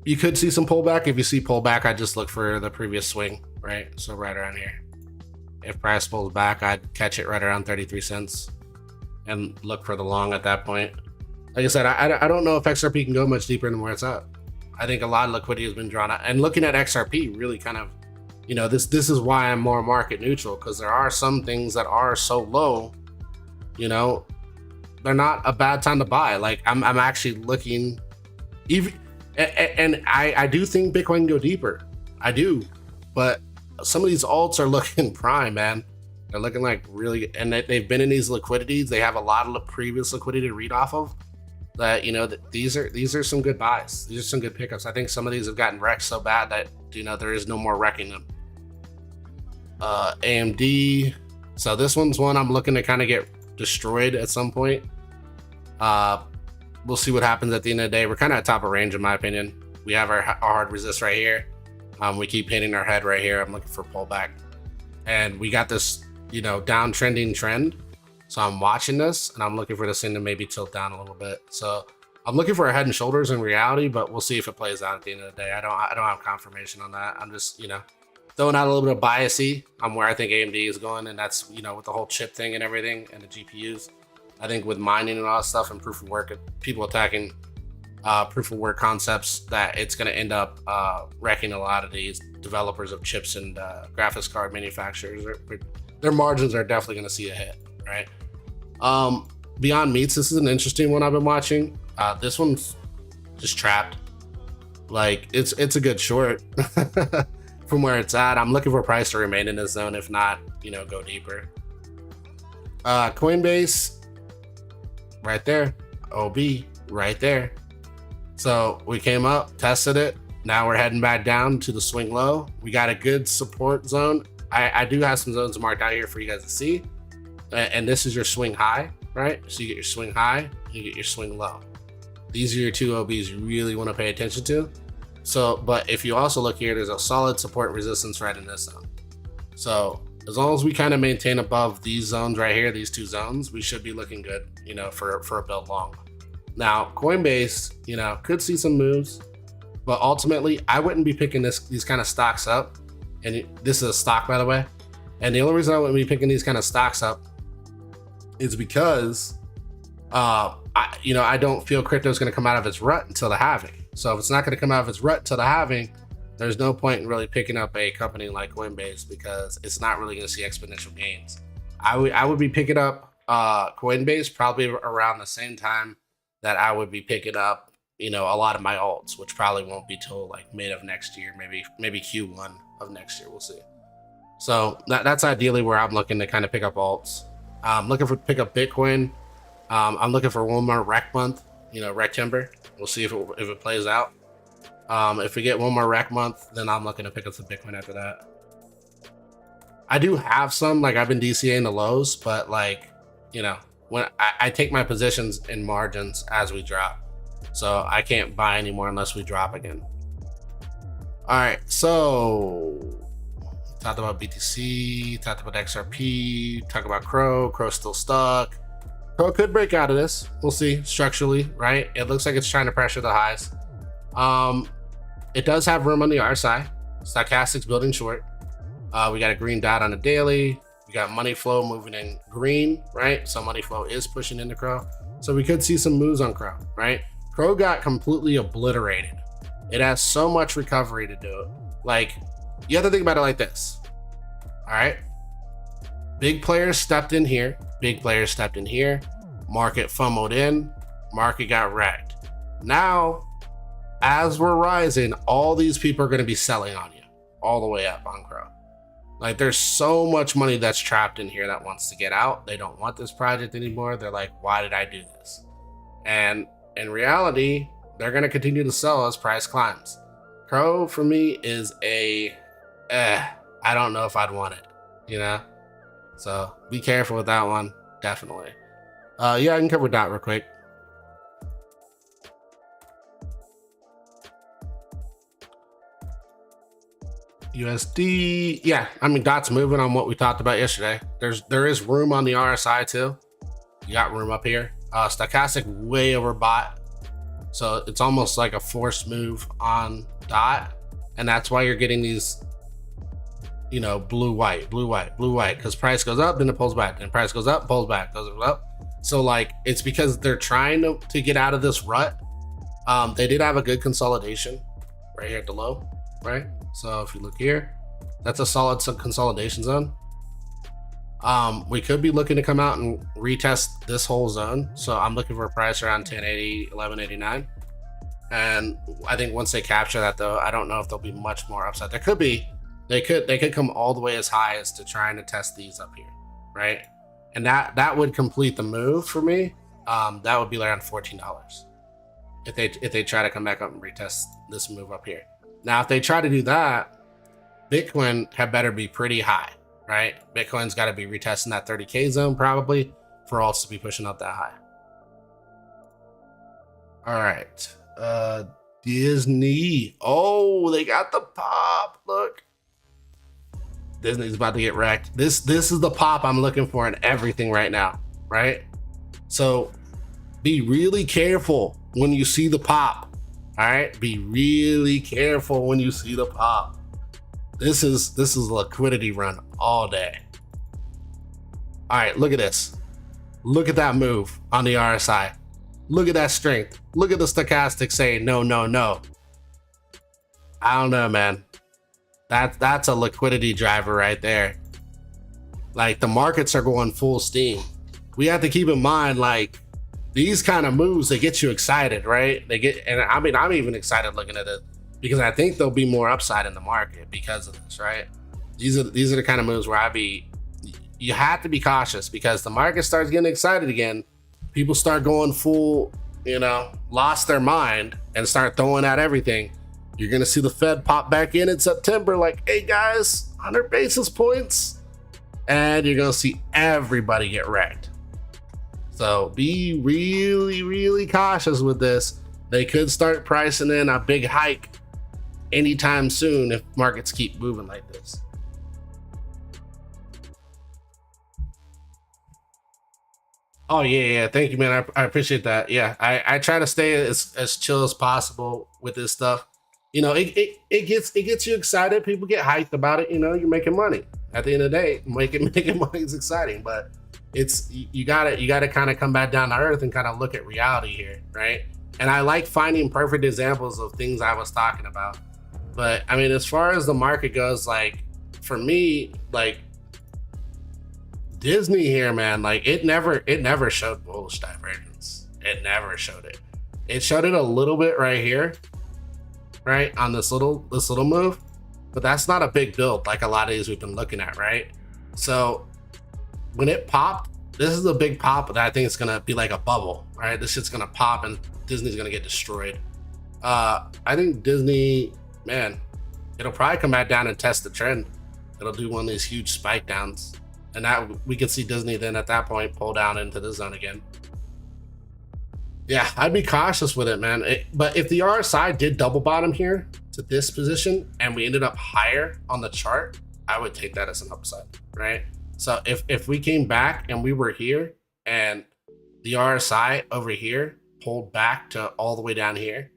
You could see some pullback. If you see pullback, I just look for the previous swing, right? So right around here. If price pulls back, I'd catch it right around 33 cents and look for the long at that point. Like I said, I don't know if XRP can go much deeper than where it's at. I think a lot of liquidity has been drawn out. And looking at XRP really kind of, you know, this is why I'm more market neutral, because there are some things that are so low, you know, they're not a bad time to buy. Like I'm actually looking, even, and I do think Bitcoin can go deeper. I do, but some of these alts are looking prime, man. They're looking like really, and they've been in these liquidities. They have a lot of previous liquidity to read off of. That, you know, that these are some good buys. These are some good pickups. I think some of these have gotten wrecked so bad that, you know, there is no more wrecking them. AMD. So this one's one I'm looking to kind of get destroyed at some point. We'll see what happens at the end of the day. We're kind of at top of range, in my opinion. We have our hard resist right here. We keep hitting our head right here. I'm looking for pullback, and we got this, you know, downtrending trend. So I'm watching this, and I'm looking for this thing to maybe tilt down a little bit. So I'm looking for a head and shoulders in reality, but we'll see if it plays out at the end of the day. I don't have confirmation on that. I'm just, you know, throwing out a little bit of biasy on where I think AMD is going, and that's, you know, with the whole chip thing and everything and the GPUs. I think with mining and all that stuff and proof of work, people attacking proof of work concepts, that it's going to end up wrecking a lot of these developers of chips and graphics card manufacturers. Their margins are definitely going to see a hit, right? Beyond Meats, this is an interesting one I've been watching. This one's just trapped. Like it's a good short from where it's at. I'm looking for price to remain in this zone. If not, you know, go deeper. Coinbase, right there. OB, right there. So we came up, tested it. Now we're heading back down to the swing low. We got a good support zone. I do have some zones marked out here for you guys to see. And this is your swing high, right? So you get your swing high, you get your swing low. These are your two OBs you really want to pay attention to. So, but if you also look here, there's a solid support resistance right in this zone. So as long as we kind of maintain above these zones right here, these two zones, we should be looking good, you know, for a build long. Now, Coinbase, you know, could see some moves, but ultimately I wouldn't be picking these kind of stocks up. And this is a stock, by the way. And the only reason I wouldn't be picking these kind of stocks up is because, I don't feel crypto is going to come out of its rut until the halving. So if it's not going to come out of its rut until the halving, there's no point in really picking up a company like Coinbase, because it's not really going to see exponential gains. I would be picking up Coinbase probably around the same time that I would be picking up, you know, a lot of my alts, which probably won't be till like mid of next year, maybe Q1 of next year. We'll see. So that's ideally where I'm looking to kind of pick up alts. I'm looking for pick up Bitcoin. I'm looking for one more rec month, you know, rec timber. We'll see if it plays out. If we get one more rec month, then I'm looking to pick up some Bitcoin after that. I do have some, like I've been DCAing the lows, but like, you know, when I take my positions in margins as we drop. So I can't buy anymore unless we drop again. All right, so talked about BTC, talked about XRP, talk about Crow. Crow's still stuck. Crow could break out of this. We'll see structurally, right? It looks like it's trying to pressure the highs. It does have room on the RSI. Stochastic's building short. We got a green dot on the daily. We got money flow moving in green, right? So money flow is pushing into Crow. So we could see some moves on Crow, right? Crow got completely obliterated. It has so much recovery to do it. Like, you have to think about it like this. All right. Big players stepped in here. Big players stepped in here. Market FOMO'd in. Market got wrecked. Now, as we're rising, all these people are going to be selling on you all the way up on Crow. Like, there's so much money that's trapped in here that wants to get out. They don't want this project anymore. They're like, why did I do this? And in reality, they're going to continue to sell as price climbs. Crow for me is a, I don't know if I'd want it, you know? So be careful with that one, definitely. Yeah, I can cover DOT real quick. USD, yeah, I mean DOT's moving on what we talked about yesterday. There is room on the RSI too. You got room up here. Stochastic way overbought, so it's almost like a forced move on DOT, and that's why you're getting these, you know, blue white, because price goes up, then it pulls back, then price goes up, pulls back, goes up. So like it's because they're trying to get out of this rut. They did have a good consolidation right here at the low, right? So if you look here, that's a solid consolidation zone. We could be looking to come out and retest this whole zone. So I'm looking for a price around 1080, 1189. And I think once they capture that though, I don't know if there'll be much more upside. There could be, they could come all the way as high as to trying to test these up here, right? And that would complete the move for me. That would be around $14 if they try to come back up and retest this move up here. Now, if they try to do that, Bitcoin had better be pretty high, right? Bitcoin's got to be retesting that 30K zone probably for us to be pushing up that high. All right. Disney. Oh, they got the pop. Look. Disney's about to get wrecked. This is the pop I'm looking for in everything right now, right? So be really careful when you see the pop. All right, be really careful when you see the pop. This is a liquidity run all day. All right, look at this. Look at that move on the RSI. Look at that strength. Look at the stochastic saying no, no, no. I don't know, man. That's a liquidity driver right there. Like the markets are going full steam. We have to keep in mind, like, these kind of moves, they get you excited, right? And I mean, I'm even excited looking at it because I think there'll be more upside in the market because of this, right? These are the kind of moves where you have to be cautious because the market starts getting excited again. People start going full, you know, lost their mind and start throwing out everything. You're going to see the Fed pop back in September, like, hey guys, 100 basis points. And you're going to see everybody get wrecked. So be really, really cautious with this. They could start pricing in a big hike anytime soon if markets keep moving like this. Oh yeah. Thank you, man. I appreciate that. Yeah, I try to stay as chill as possible with this stuff. You know, it gets you excited. People get hyped about it. You know, you're making money. At the end of the day, making money is exciting, but it's you gotta kind of come back down to earth and kind of look at reality here, right? And I like finding perfect examples of things I was talking about. But I mean, as far as the market goes, like for me, like Disney here, man, like it never showed bullish divergence. It never showed it. It showed it a little bit right here, right on this little move, but that's not a big build like a lot of these we've been looking at, right? So when it popped, this is a big pop, but I think it's gonna be like a bubble, right? This shit's gonna pop and Disney's gonna get destroyed. I think Disney, man, it'll probably come back down and test the trend. It'll do one of these huge spike downs, and that we could see Disney then at that point pull down into the zone again. Yeah, I'd be cautious with it, man. But if the RSI did double bottom here to this position and we ended up higher on the chart, I would take that as an upside, right? So if we came back and we were here and the RSI over here pulled back to all the way down here,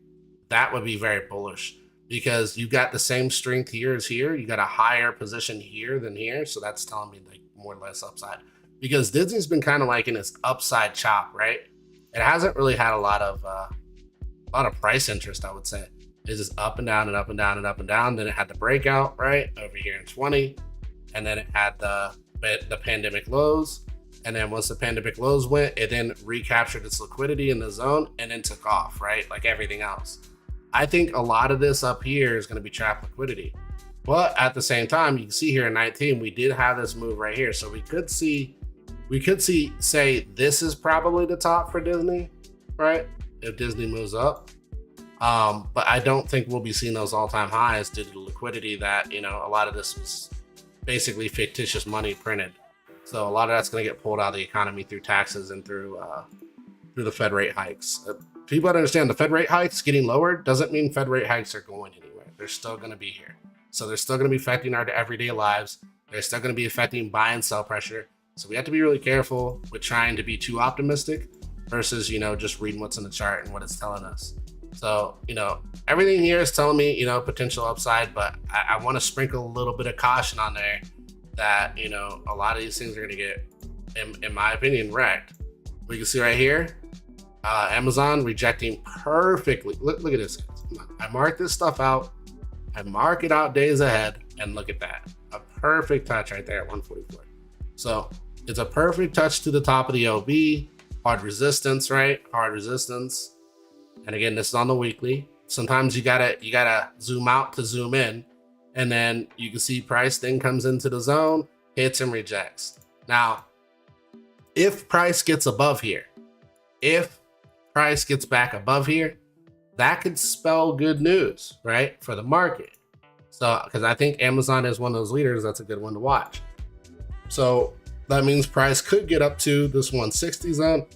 that would be very bullish because you got the same strength here as here. You got a higher position here than here. So that's telling me like more or less upside because Disney's been kind of like in this upside chop, right? It hasn't really had a lot of price interest, I would say. It's just up and down and up and down and up and down. Then it had the breakout right over here in 20, and then it had the pandemic lows. And then once the pandemic lows went, it then recaptured its liquidity in the zone and then took off, right? Like everything else. I think a lot of this up here is going to be trapped liquidity. But at the same time, you can see here in 19, we did have this move right here. So we could see, say this is probably the top for Disney. right? If Disney moves up. But I don't think we'll be seeing those all-time highs due to the liquidity that, a lot of this was basically fictitious money printed. So a lot of that's going to get pulled out of the economy through taxes and through the Fed rate hikes. People gotta understand the Fed rate hikes getting lowered doesn't mean Fed rate hikes are going anywhere. They're still going to be here. So they're still going to be affecting our everyday lives. They're still going to be affecting buy and sell pressure. So we have to be really careful with trying to be too optimistic versus, just reading what's in the chart and what it's telling us. So, everything here is telling me, potential upside, but I want to sprinkle a little bit of caution on there that, a lot of these things are going to get, in my opinion, wrecked. We can see right here, Amazon rejecting perfectly. Look at this. I mark this stuff out. I mark it out days ahead, and look at that. A perfect touch right there at 144. So it's a perfect touch to the top of the OB. Hard resistance, right? Hard resistance. And again, this is on the weekly. Sometimes you gotta zoom out to zoom in, and then you can see price then comes into the zone, hits and rejects. Now, if price gets above here, if price gets back above here, that could spell good news, right, for the market. So, because I think Amazon is one of those leaders, that's a good one to watch. So that means price could get up to this 160 zone.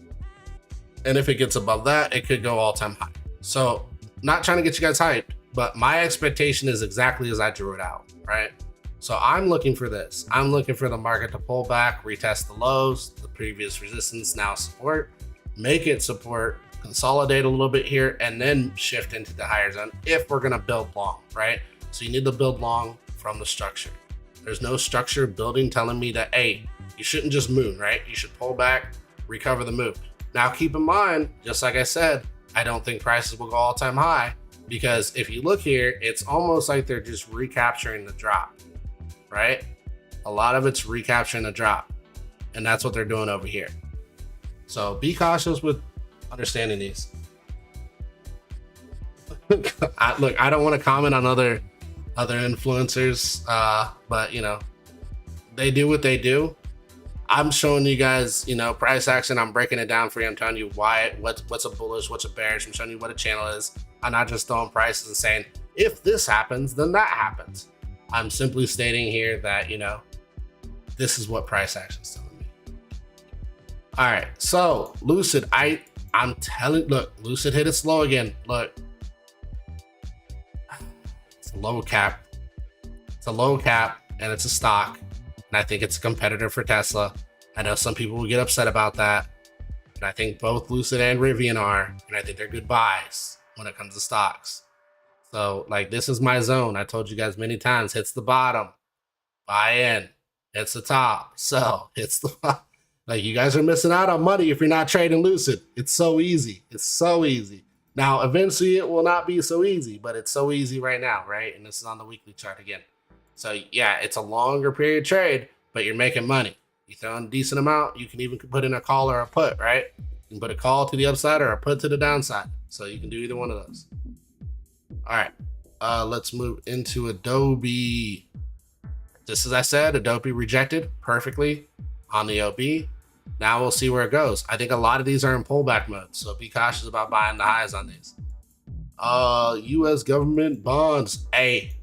And if it gets above that, it could go all-time high. So not trying to get you guys hyped, but my expectation is exactly as I drew it out, right? So I'm looking for this. I'm looking for the market to pull back, retest the lows, the previous resistance, now support, make it support, consolidate a little bit here, and then shift into the higher zone if we're gonna build long, right? So you need to build long from the structure. There's no structure building telling me that, hey, you shouldn't just moon, right? You should pull back, recover the move. Now keep in mind, just like I said, I don't think prices will go all-time high, because if you look here, it's almost like they're just recapturing the drop, right? A lot of it's recapturing the drop, and that's what they're doing over here. So be cautious with understanding these. I don't want to comment on other influencers, but they do what they do. I'm showing you guys, price action. I'm breaking it down for you. I'm telling you what's a bullish, what's a bearish. I'm showing you what a channel is. I'm not just throwing prices and saying, if this happens, then that happens. I'm simply stating here that, this is what price action is telling me. All right, so Lucid, I'm telling, look, Lucid hit its low again. Look, it's a low cap. It's a low cap, and it's a stock. And I think it's a competitor for Tesla. I know some people will get upset about that. And I think both Lucid and Rivian are. And I think they're good buys when it comes to stocks. So, this is my zone. I told you guys many times, hits the bottom, buy in. Hits the top, sell. Hits the bottom. You guys are missing out on money if you're not trading Lucid. It's so easy. It's so easy. Now, eventually it will not be so easy, but it's so easy right now, right? And this is on the weekly chart again. So yeah, it's a longer period trade, but you're making money. You throw in a decent amount, you can even put in a call or a put, right? You can put a call to the upside or a put to the downside. So you can do either one of those. All right, let's move into Adobe. Just as I said, Adobe rejected perfectly on the OB. Now we'll see where it goes. I think a lot of these are in pullback mode, so be cautious about buying the highs on these. U.S. government bonds. Hey,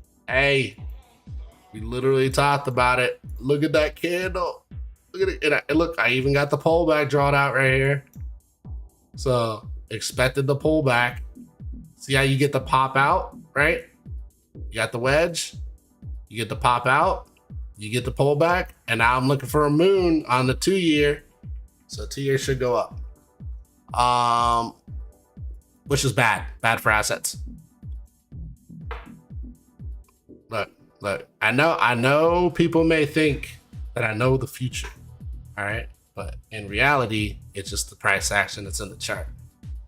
we literally talked about it. Look at that candle. Look at it. And look, I even got the pullback drawn out right here. So expected the pullback. See how you get the pop out, right? You got the wedge. You get the pop out. You get the pullback. And now I'm looking for a moon on the 2-year. So 2-year should go up. Which is bad. Bad for assets. Look, I know people may think that I know the future, all right? But in reality, it's just the price action that's in the chart.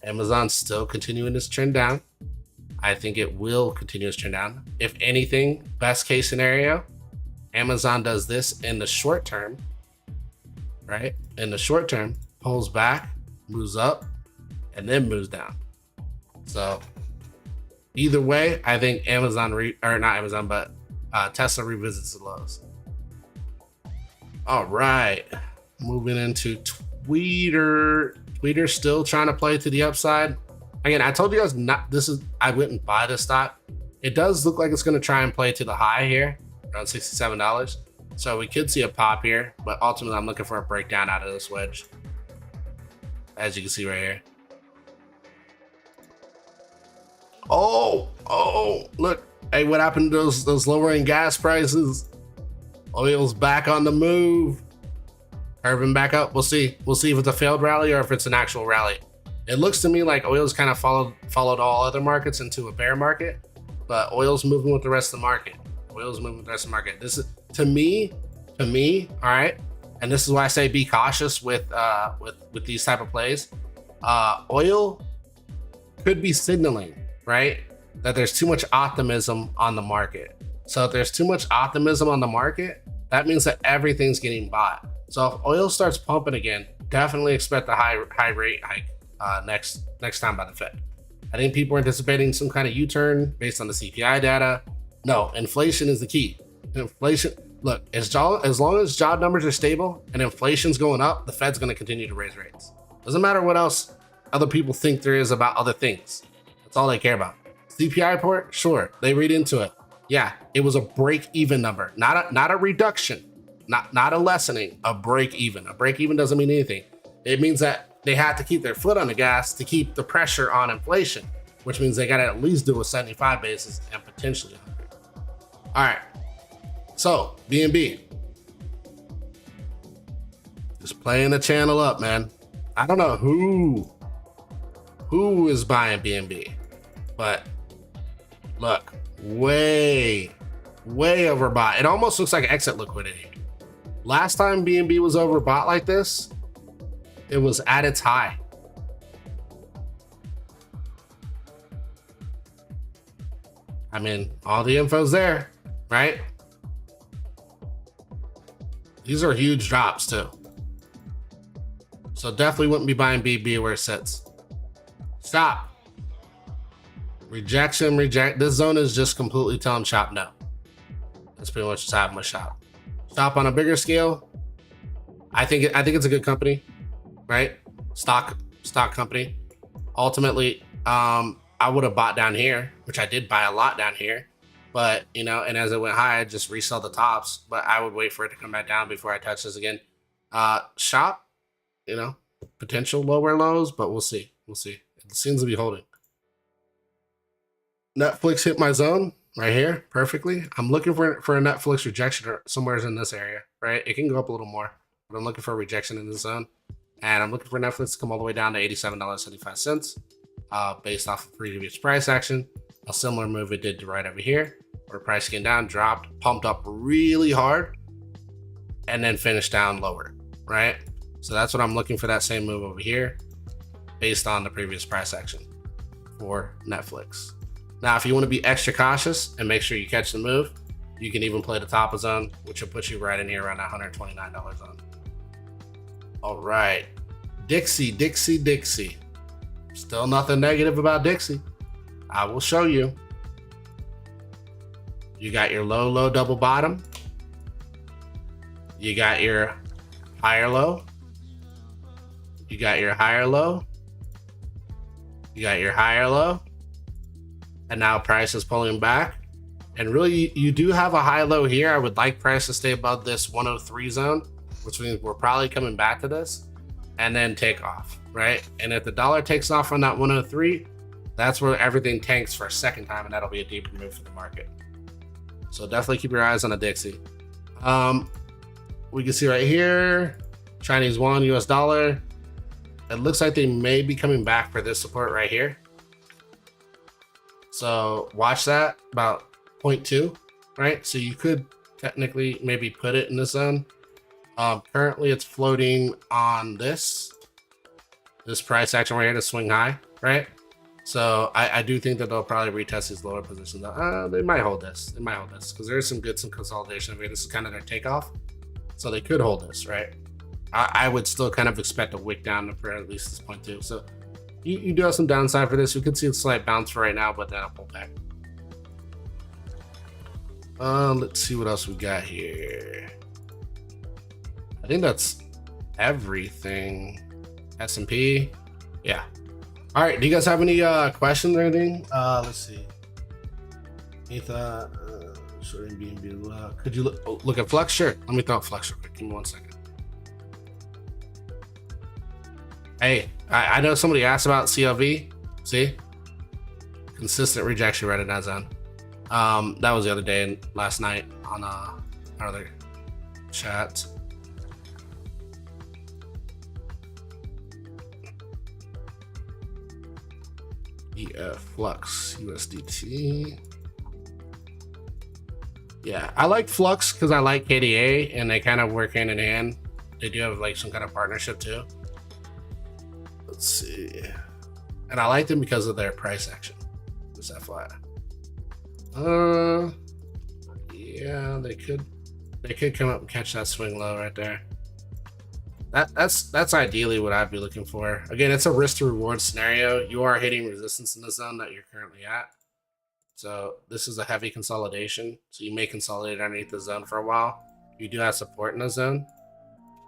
Amazon's still continuing this trend down. I think it will continue this trend down. If anything, best case scenario, Amazon does this in the short term, right? In the short term, pulls back, moves up, and then moves down. So either way, I think Tesla revisits the lows. All right, moving into Twitter. tweeter's still trying to play to the upside. Again, I told you guys I wouldn't buy this stock. It does look like it's going to try and play to the high here, around $67. So we could see a pop here, but ultimately I'm looking for a breakdown out of this wedge, as you can see right here. Oh, look. Hey, what happened to those lowering gas prices? Oil's back on the move. Curving back up. We'll see. We'll see if it's a failed rally or if it's an actual rally. It looks to me like oil's kind of followed all other markets into a bear market, but oil's moving with the rest of the market. Oil's moving with the rest of the market. This is to me, all right. And this is why I say be cautious with these type of plays. Oil could be signaling, right, that there's too much optimism on the market. So if there's too much optimism on the market, that means that everything's getting bought. So if oil starts pumping again, definitely expect a high rate hike next time by the Fed. I think people are anticipating some kind of U-turn based on the CPI data. No, inflation is the key. Inflation, look, as long as job numbers are stable and inflation's going up, the Fed's going to continue to raise rates. Doesn't matter what else other people think there is about other things. That's all they care about. CPI report, sure, they read into it. Yeah, it was a break-even number, not a reduction, not a lessening, a break-even. A break-even doesn't mean anything. It means that they had to keep their foot on the gas to keep the pressure on inflation, which means they got to at least do a 75 basis and potentially 100. All right, so BNB. Just playing the channel up, man. I don't know who is buying BNB, but look, way overbought. It almost looks like exit liquidity. Last time BNB was overbought like this, it was at its high. I mean, all the info's there, right? These are huge drops too. So definitely wouldn't be buying BNB where it sits. Stop. Rejection, reject. This zone is just completely telling Shop no. That's pretty much what's happening with Shop. Shop on a bigger scale. I think it's a good company, right? Stock company. Ultimately, I would have bought down here, which I did buy a lot down here, but and as it went high, I just resell the tops. But I would wait for it to come back down before I touch this again. Shop, potential lower lows, but we'll see. We'll see. It seems to be holding. Netflix hit my zone right here perfectly. I'm looking for a Netflix rejection or somewhere in this area, right? It can go up a little more, but I'm looking for a rejection in this zone. And I'm looking for Netflix to come all the way down to $87.75 based off of previous price action. A similar move it did to right over here, where price came down, dropped, pumped up really hard, and then finished down lower, right? So that's what I'm looking for, that same move over here based on the previous price action for Netflix. Now, if you want to be extra cautious and make sure you catch the move, you can even play the top of zone, which will put you right in here around that $129 zone. All right, Dixie. Still nothing negative about Dixie. I will show you. You got your low double bottom. You got your higher low. You got your higher low. You got your higher low. And now price is pulling back. And really, you do have a high low here. I would like price to stay above this 103 zone, which means we're probably coming back to this and then take off, right? And if the dollar takes off on that 103, that's where everything tanks for a second time, and that'll be a deeper move for the market. So definitely keep your eyes on the Dixie. We can see right here, Chinese yuan, US dollar. It looks like they may be coming back for this support right here. So watch that, about 0.2, right? So you could technically maybe put it in the zone. Currently it's floating on this price action right here to swing high, right? So I do think that they'll probably retest these lower positions. They might hold this. They might hold this because there's some consolidation over here. This is kind of their takeoff. So they could hold this, right? I would still kind of expect a wick down for at least this point too. So you do have some downside for this. You could see a slight bounce for right now, but then I'll pull back. Let's see what else we got here. I think that's everything. S&P. Yeah. All right. Do you guys have any questions or anything? Let's see. Ether, shorting BNB. Could you look at Flux? Sure. Let me throw up Flux real quick. Give me 1 second. Hey, I know somebody asked about CLV. See? Consistent rejection right in that zone. That was the other day and last night on our other chat. EF Flux USDT. Yeah, I like Flux because I like KDA and they kind of work hand in hand. They do have like some kind of partnership too. Let's see. And I like them because of their price action. Just FYI. Yeah, they could come up and catch that swing low right there. That's ideally what I'd be looking for. Again, it's a risk to reward scenario. You are hitting resistance in the zone that you're currently at. So this is a heavy consolidation. So you may consolidate underneath the zone for a while. You do have support in the zone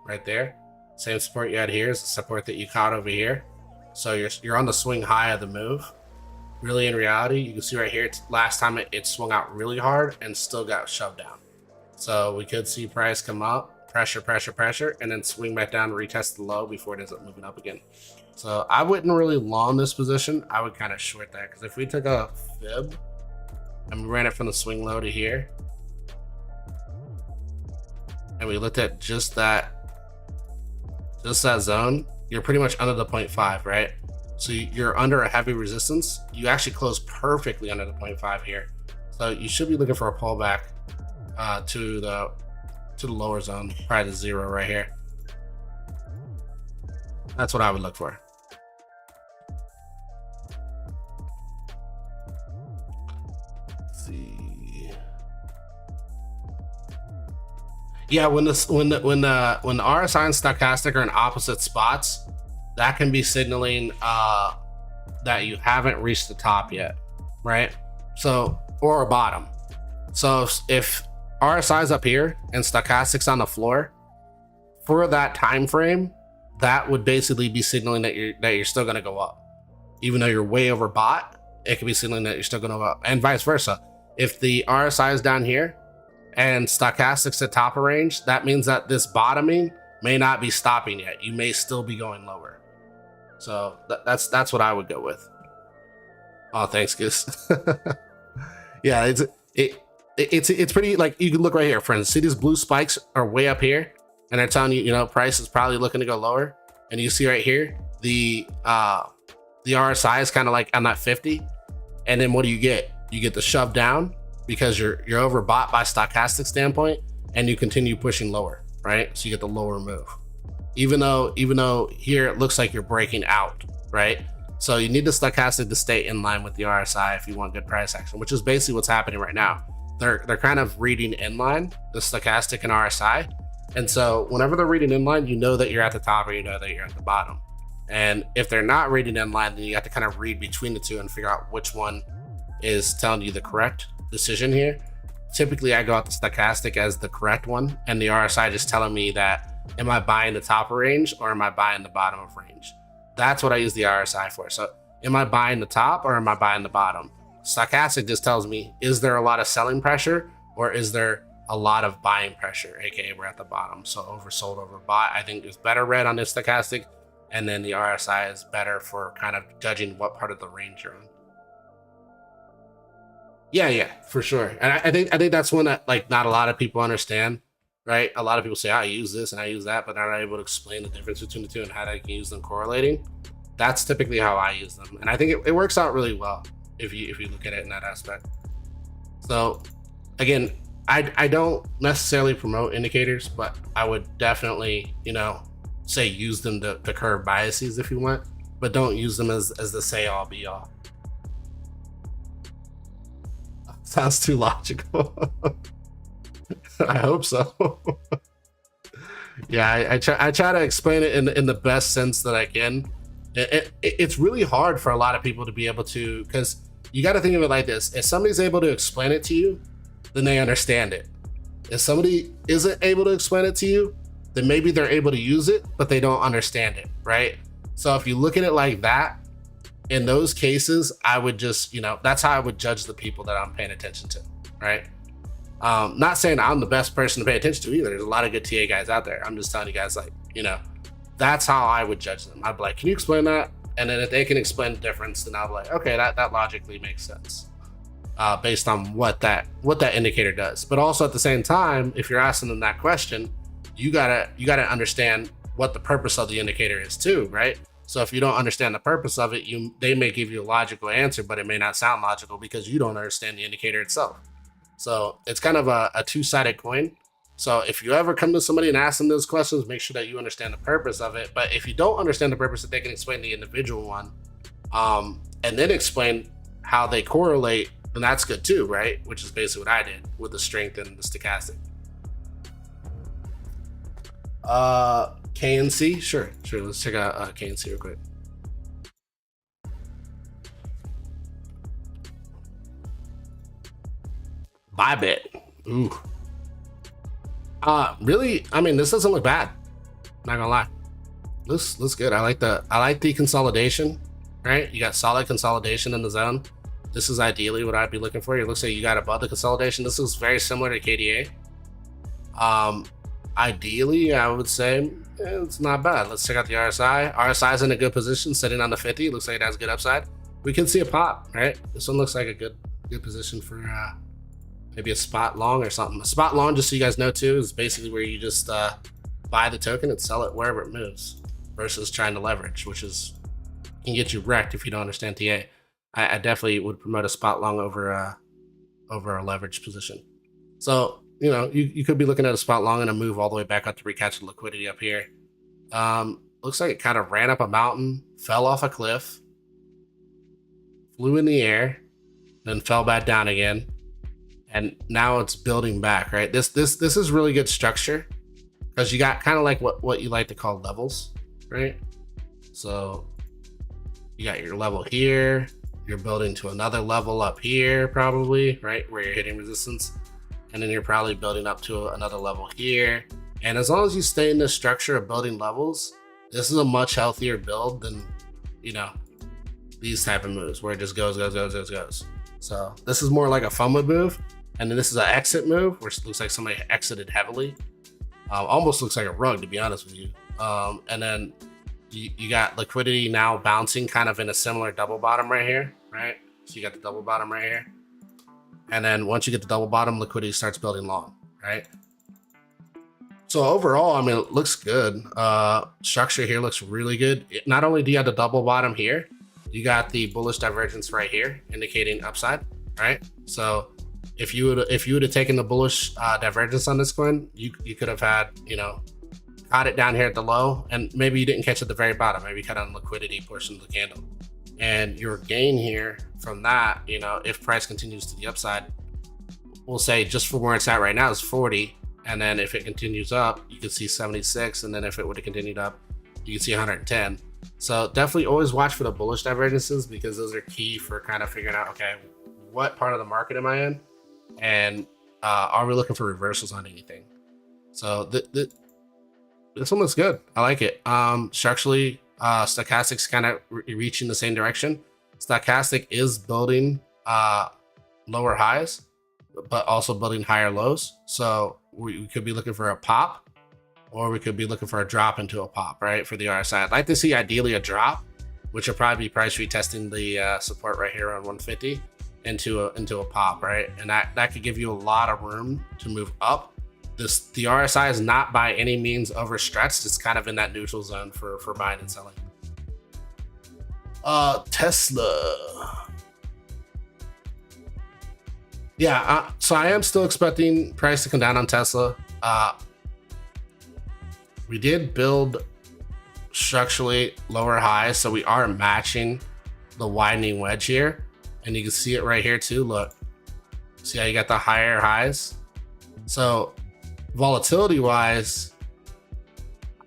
right there. Same support you had here is the support that you caught over here. So you're on the swing high of the move. Really, in reality, you can see right here, last time it swung out really hard and still got shoved down. So we could see price come up, pressure, and then swing back down, retest the low before it ends up moving up again. So I wouldn't really long this position. I would kind of short that, because if we took a fib and we ran it from the swing low to here, and we looked at just that zone, you're pretty much under the 0.5, right? So you're under a heavy resistance. You actually close perfectly under the 0.5 here. So you should be looking for a pullback to the lower zone, probably the 0 right here. That's what I would look for. Let's see. Yeah, when the RSI and stochastic are in opposite spots, that can be signaling that you haven't reached the top yet, right? So, or a bottom. So if RSI is up here and stochastic's on the floor, for that time frame, that would basically be signaling that you're still going to go up, even though you're way overbought. It could be signaling that you're still going to go up, and vice versa. If the RSI is down here and stochastic's at top of range, that means that this bottoming may not be stopping yet. You may still be going lower. So that's what I would go with. Oh, thanks, Goose. Yeah, it's pretty, like, you can look right here, friends. See these blue spikes are way up here, and they're telling you, price is probably looking to go lower. And you see right here, the RSI is kind of like on that 50, and then what do you get? You get the shove down because you're overbought by stochastic standpoint, and you continue pushing lower, right? So you get the lower move. Even though here it looks like you're breaking out, right? So you need the stochastic to stay in line with the RSI if you want good price action, which is basically what's happening right now. They're kind of reading in line, the stochastic and RSI. And so whenever they're reading in line, you know that you're at the top or you know that you're at the bottom. And if they're not reading in line, then you have to kind of read between the two and figure out which one is telling you the correct decision here. Typically, I go out the stochastic as the correct one, and the RSI just telling me that, am I buying the top of range or am I buying the bottom of range? That's what I use the RSI for. So am I buying the top or am I buying the bottom? Stochastic just tells me, is there a lot of selling pressure or is there a lot of buying pressure, aka we're at the bottom. So oversold, overbought, I think is better read on this stochastic, and then the RSI is better for kind of judging what part of the range you're on. Yeah, for sure. And I think that's one that, like, not a lot of people understand, right? A lot of people say, I use this and I use that, but they're not able to explain the difference between the two and how they can use them correlating. That's typically how I use them. And I think it works out really well if you look at it in that aspect. So again, I don't necessarily promote indicators, but I would definitely, say use them to curb biases if you want, but don't use them as the say all be all. Sounds too logical. I hope so. Yeah, I try to explain it in the best sense that I can. It's really hard for a lot of people to be able to, because you got to think of it like this. If somebody's able to explain it to you, then they understand it. If somebody isn't able to explain it to you, then maybe they're able to use it, but they don't understand it, right? So if you look at it like that, in those cases, I would just, that's how I would judge the people that I'm paying attention to, right? Not saying I'm the best person to pay attention to either. There's a lot of good TA guys out there. I'm just telling you guys, like, that's how I would judge them. I'd be like, can you explain that? And then if they can explain the difference, then I'll be like, okay, that logically makes sense, based on what that indicator does. But also at the same time, if you're asking them that question, you gotta understand what the purpose of the indicator is too, right? So if you don't understand the purpose of it, they may give you a logical answer, but it may not sound logical because you don't understand the indicator itself. So it's kind of a two-sided coin. So if you ever come to somebody and ask them those questions, make sure that you understand the purpose of it. But if you don't understand the purpose, that they can explain the individual one, and then explain how they correlate, then that's good too, right? Which is basically what I did with the strength and the stochastic. KNC, sure. Let's check out KNC real quick. Bybit. Ooh. Really? I mean, this doesn't look bad. Not gonna lie. Looks good. I like the consolidation. Right? You got solid consolidation in the zone. This is ideally what I'd be looking for. It looks like you got above the consolidation. This is very similar to KDA. Ideally, I would say it's not bad. Let's check out the RSI. RSI is in a good position, sitting on the 50. Looks like it has good upside. We can see a pop, right? This one looks like a good position for maybe a spot long or something. A spot long, just so you guys know too, is basically where you just buy the token and sell it wherever it moves, versus trying to leverage, which can get you wrecked if you don't understand TA. I definitely would promote a spot long over a leverage position. So you could be looking at a spot long and a move all the way back up to recapture liquidity up here. Looks like it kind of ran up a mountain, fell off a cliff, flew in the air, then fell back down again, and now it's building back. Right. This is really good structure because you got kind of like what you like to call levels, right? So you got your level here. You're building to another level up here, probably, right, where you're hitting resistance. And then you're probably building up to another level here. And as long as you stay in this structure of building levels, this is a much healthier build than, these type of moves where it just goes. So this is more like a FOMO move. And then this is an exit move, which looks like somebody exited heavily. Almost looks like a rug, to be honest with you. And then you got liquidity now bouncing kind of in a similar double bottom right here, right? So you got the double bottom right here. And then once you get the double bottom, liquidity starts building long, right? So overall, I mean, it looks good. Structure here looks really good. Not only do you have the double bottom here, you got the bullish divergence right here, indicating upside, right? So if you would have taken the bullish divergence on this coin, you could have had, caught it down here at the low, and maybe you didn't catch it at the very bottom. Maybe you caught on the liquidity portion of the candle. And your gain here from that, if price continues to the upside, we'll say just from where it's at right now is 40. And then if it continues up, you can see 76. And then if it would have continued up, you can see 110. So definitely always watch for the bullish divergences, because those are key for kind of figuring out, okay, what part of the market am I in? And are we looking for reversals on anything? So this one looks good. I like it. Structurally, stochastic's kind of reaching the same direction. Stochastic is building lower highs, but also building higher lows. So we could be looking for a pop, or we could be looking for a drop into a pop, right? For the RSI, I'd like to see ideally a drop, which will probably be price retesting the support right here on 150 into a pop, right? And that could give you a lot of room to move up. The RSI is not by any means overstretched. It's kind of in that neutral zone for buying and selling. Tesla. Yeah, so I am still expecting price to come down on Tesla. We did build structurally lower highs, so we are matching the widening wedge here. And you can see it right here too. Look, see how you got the higher highs? So volatility wise,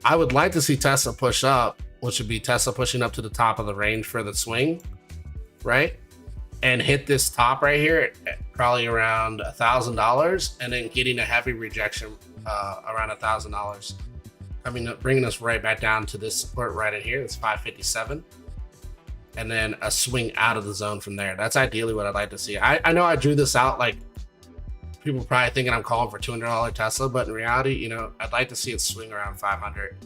I would like to see Tesla push up, which would be Tesla pushing up to the top of the range for the swing, right? And hit this top right here at probably around $1,000, and then getting a heavy rejection around $1,000. bringing us right back down to this support right in here. It's 557. And then a swing out of the zone from there. That's ideally what I'd like to see. I know I drew this out, like people probably thinking I'm calling for $200 Tesla, but in reality, you know, I'd like to see it swing around 500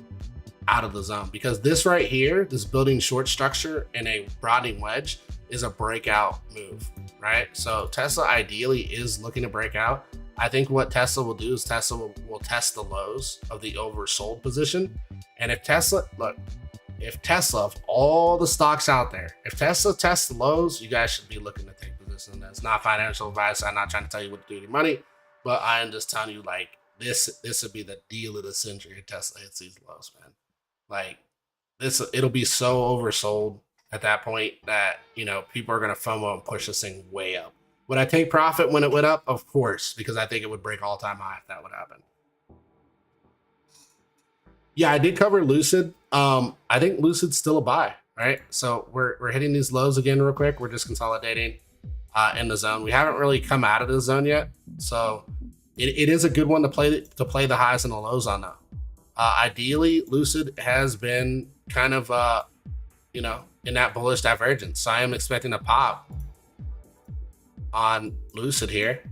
out of the zone, because this right here, this building short structure in a broadening wedge is a breakout move, right? So Tesla ideally is looking to break out. I think what Tesla will do is Tesla will test the lows of the oversold position. And if Tesla, look, if Tesla, of all the stocks out there, if Tesla tests the lows, you guys should be looking to take position. That's not financial advice. I'm not trying to tell you what to do with your money, but I am just telling you, like, this would be the deal of the century if Tesla hits these lows, man. Like, it'll be so oversold at that point that, you know, people are going to FOMO and push this thing way up. Would I take profit when it went up? Of course, because I think it would break all-time high if that would happen. Yeah, I did cover Lucid. I think Lucid's still a buy, right? So we're hitting these lows again real quick. We're just consolidating in the zone. We haven't really come out of the zone yet, so it is a good one to play the highs and the lows on though. Ideally, Lucid has been kind of you know, in that bullish divergence. So I am expecting a pop on Lucid here.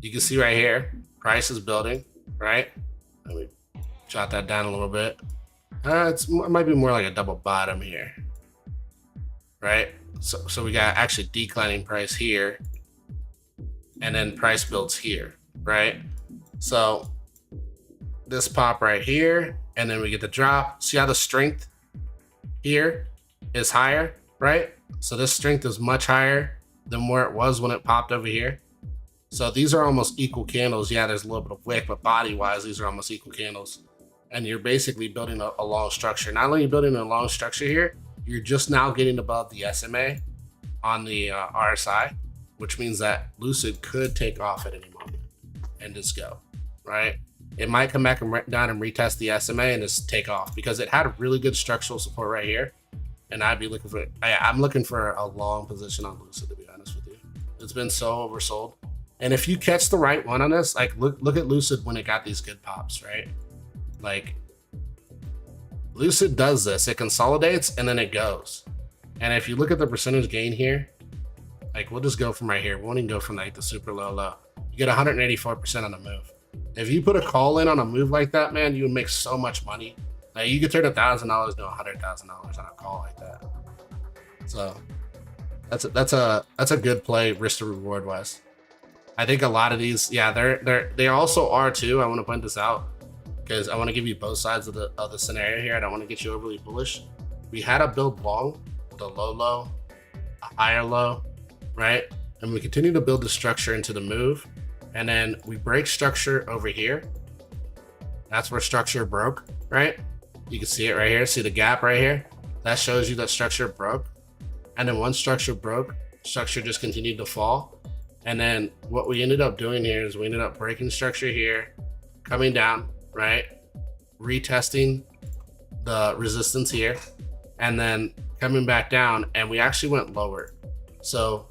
You can see right here, price is building, right? Let me jot that down a little bit. It might be more like a double bottom here, right? So we got actually declining price here, and then price builds here, right? So this pop right here, and then we get the drop. See how the strength here is higher, right? So this strength is much higher than where it was when it popped over here. So these are almost equal candles. Yeah, there's a little bit of wick, but body-wise, these are almost equal candles. And you're basically building a long structure. Not only are you building a long structure here, you're just now getting above the SMA on the RSI, which means that Lucid could take off at any moment and just go, right? It might come back and down and retest the SMA and just take off, because it had a really good structural support right here. And I'd be looking for, I'm looking for a long position on Lucid, to be honest with you. It's been so oversold. And if you catch the right one on this, like look at Lucid when it got these good pops, right? Like, Lucid does this. It consolidates and then it goes. And if you look at the percentage gain here, like, we'll just go from right here. We won't even go from like the super low. You get 184% on the move. If you put a call in on a move like that, man, you would make so much money. Like, you could turn $1,000 to $100,000 on a call like that. So that's a good play, risk to reward wise. I think a lot of these, yeah, they also are too. I want to point this out, because I want to give you both sides of the scenario here. I don't want to get you overly bullish. We had a build long with a low, a higher low, right? And we continue to build the structure into the move. And then we break structure over here. That's where structure broke, right? You can see it right here. See the gap right here? That shows you that structure broke. And then once structure broke, structure just continued to fall. And then what we ended up doing here is we ended up breaking structure here, coming down, right? Retesting the resistance here, and then coming back down, and we actually went lower. So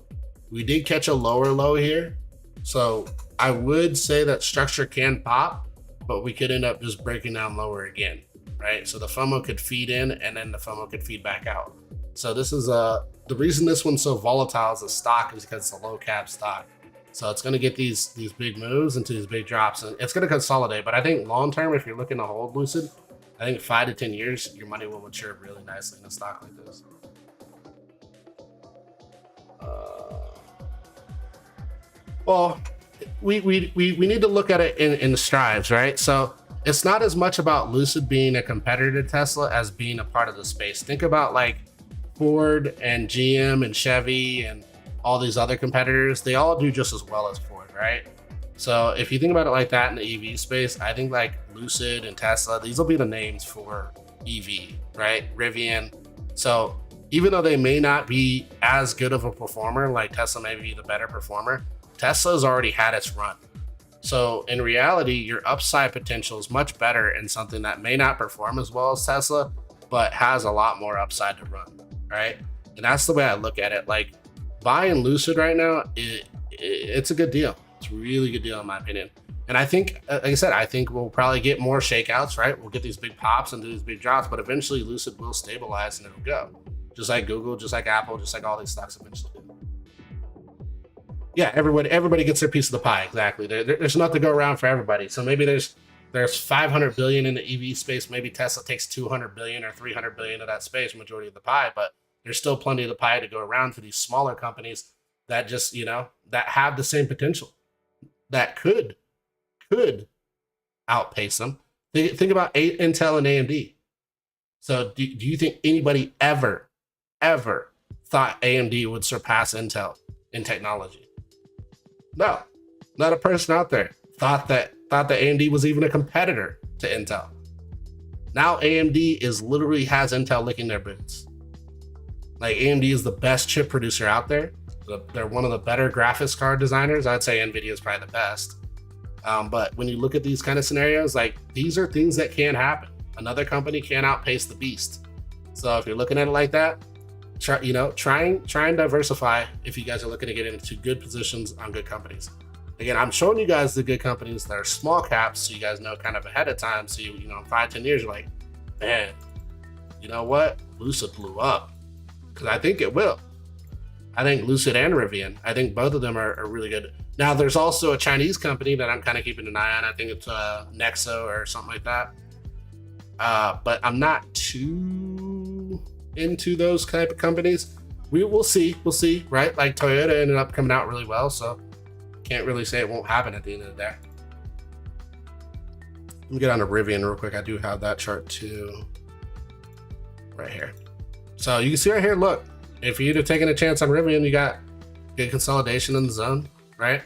we did catch a lower low here. So I would say that structure can pop, but we could end up just breaking down lower again, right? So the FOMO could feed in, and then the FOMO could feed back out. So this is the reason this one's so volatile as a stock is because it's a low cap stock. So it's going to get these big moves into these big drops, and it's going to consolidate. But I think long term, if you're looking to hold Lucid, I think 5 to 10 years, your money will mature really nicely in a stock like this. Well, we need to look at it in strides, right? So it's not as much about Lucid being a competitor to Tesla as being a part of the space. Think about like Ford and GM and Chevy and all these other competitors. They all do just as well as Ford, right? So if you think about it like that in the EV space, I think like Lucid and Tesla, these will be the names for EV, right? Rivian. So even though they may not be as good of a performer, like Tesla may be the better performer, Tesla's already had its run. So in reality, your upside potential is much better in something that may not perform as well as Tesla, but has a lot more upside to run, right? And that's the way I look at it. Like, buying Lucid right now, it's a good deal. It's a really good deal in my opinion. And I think, like I said, I think we'll probably get more shakeouts, right? We'll get these big pops and do these big drops, but eventually Lucid will stabilize and it'll go. Just like Google, just like Apple, just like all these stocks eventually do. Yeah, everybody gets their piece of the pie. Exactly. There's enough to go around for everybody. So maybe there's 500 billion in the EV space. Maybe Tesla takes 200 billion or 300 billion of that space, majority of the pie. But there's still plenty of the pie to go around for these smaller companies that just, that have the same potential, that could outpace them. Think about Intel and AMD. So do you think anybody ever thought AMD would surpass Intel in technology? No, not a person out there thought that AMD was even a competitor to Intel. Now AMD literally has Intel licking their boots. Like, AMD is the best chip producer out there. They're one of the better graphics card designers. I'd say NVIDIA is probably the best. But when you look at these kind of scenarios, like, these are things that can happen. Another company can outpace the beast. So if you're looking at it like that, try and diversify if you guys are looking to get into good positions on good companies. Again, I'm showing you guys the good companies that are small caps, so you guys know kind of ahead of time. So in 5-10 years, you're like, man, you know what? Lucid blew up, because I think it will. I think Lucid and Rivian, I think both of them are really good. Now, there's also a Chinese company that I'm kind of keeping an eye on. I think it's Nexo or something like that. But I'm not too into those type of companies. We'll see, right? Like, Toyota ended up coming out really well, so can't really say it won't happen at the end of the day. Let me get on to Rivian real quick. I do have that chart too, right here. So you can see right here, look, if you'd have taken a chance on Rivian, you got good consolidation in the zone, right?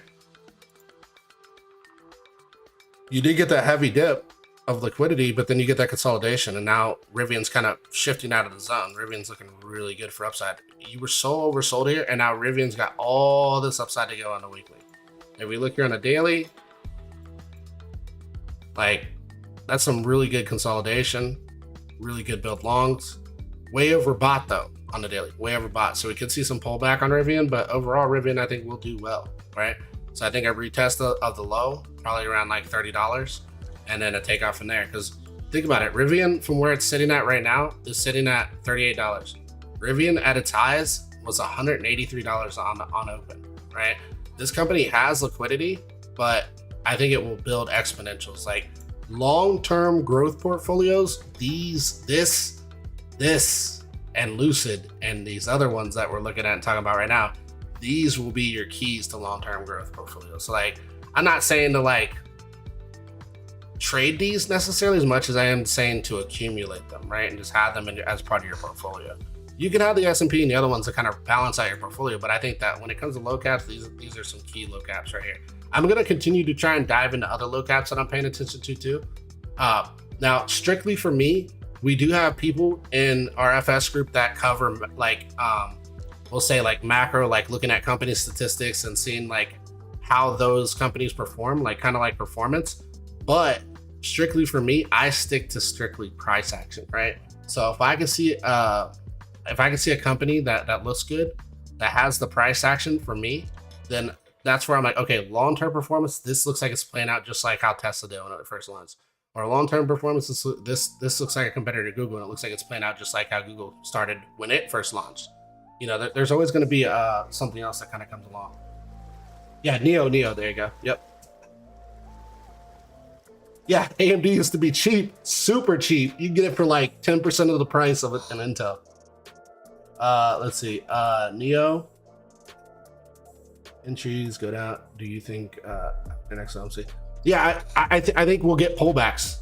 You did get that heavy dip of liquidity, but then you get that consolidation, and now Rivian's kind of shifting out of the zone. Rivian's looking really good for upside. You were so oversold here, and now Rivian's got all this upside to go on the weekly. If we look here on a daily, like, that's some really good consolidation, really good build longs. Way overbought though on the daily, way overbought. So we could see some pullback on Rivian, but overall Rivian I think will do well, right? So I think a retest of the low, probably around like $30, and then a takeoff from there. Because think about it, Rivian from where it's sitting at right now is sitting at $38. Rivian at its highs was $183 on open, right? This company has liquidity, but I think it will build exponentials. Like, long-term growth portfolios, this and Lucid and these other ones that we're looking at and talking about right now, these will be your keys to long-term growth portfolios. So, like, I'm not saying to like trade these necessarily as much as I am saying to accumulate them, right? And just have them as part of your portfolio. You can have the S&P and the other ones to kind of balance out your portfolio, but I think that when it comes to low caps, these are some key low caps right here. I'm going to continue to try and dive into other low caps that I'm paying attention to too. Now, strictly for me, we do have people in our FS group that cover like, we'll say like macro, like looking at company statistics and seeing like how those companies perform, like kind of like performance. But strictly for me, I stick to strictly price action, right? So if I can see a company that looks good, that has the price action for me, then that's where I'm like, okay, long-term performance, this looks like it's playing out just like how Tesla did when it first launched. Or long-term performance, this looks like a competitor to Google, and it looks like it's playing out just like how Google started when it first launched. There's always going to be something else that kind of comes along. Yeah, Neo, there you go. Yep. Yeah, AMD used to be cheap, super cheap. You can get it for like 10% of the price of an Intel. Let's see. Neo. Entries go down. Do you think the next FOMC? Yeah, I think we'll get pullbacks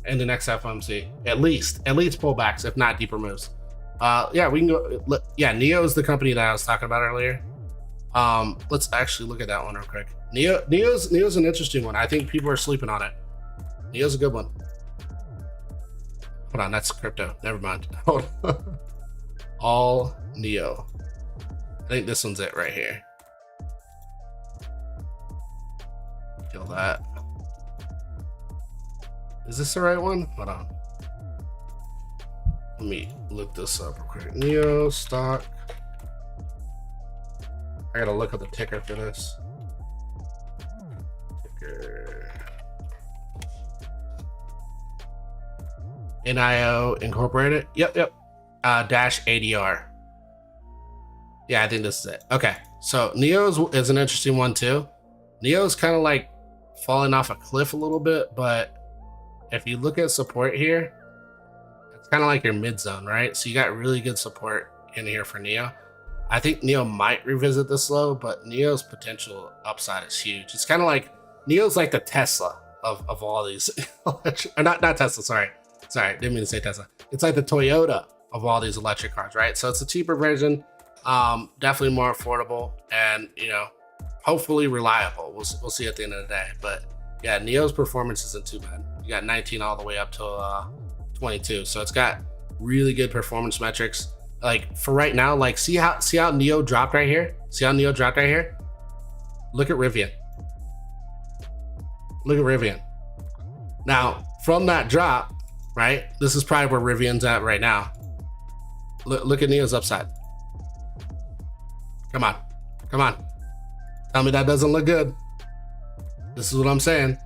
in the next FOMC. At least pullbacks, if not deeper moves. Yeah, we can go. Yeah, Neo is the company that I was talking about earlier. Let's actually look at that one real quick. Neo's an interesting one. I think people are sleeping on it. Neo's a good one. Hold on, that's crypto. Never mind. Hold on. All Neo. I think this one's it right here. Kill that. Is this the right one? Hold on. Let me look this up real quick. Neo stock. I gotta look at the ticker for this. Ticker. NIO Incorporated. Yep. Dash ADR. Yeah, I think this is it. Okay, so NIO is an interesting one too. NIO is kind of like falling off a cliff a little bit, but if you look at support here, it's kind of like your mid zone, right? So you got really good support in here for NIO. I think NIO might revisit this low, but NIO's potential upside is huge. It's kind of like NIO's like the Tesla of all these electric, or not Tesla, sorry, didn't mean to say Tesla. It's like the Toyota of all these electric cars, right? So it's a cheaper version, definitely more affordable, and hopefully reliable. We'll see at the end of the day. But yeah, NIO's performance isn't too bad. You got 19 all the way up to 22, so it's got really good performance metrics. Like for right now, like see how NIO dropped right here. See how NIO dropped right here. Look at Rivian. Look at Rivian. Now from that drop, right? This is probably where Rivian's at right now. Look at NIO's upside. Come on. Tell me that doesn't look good. This is what I'm saying.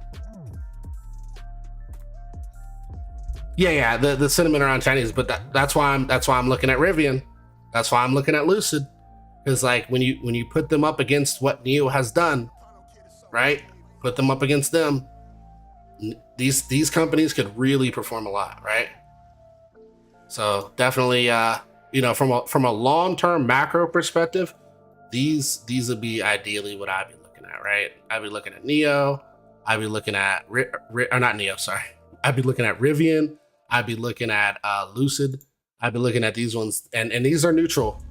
Yeah, the sentiment around Chinese, but that's why I'm looking at Rivian. That's why I'm looking at Lucid. Because like when you put them up against what NIO has done, right? Put them up against them. These companies could really perform a lot, right? So definitely, from a long-term macro perspective, these would be ideally what I'd be looking at, right? I'd be looking at NIO. I'd be looking at not NIO, sorry. I'd be looking at Rivian. I'd be looking at Lucid. I'd be looking at these ones, and these are neutral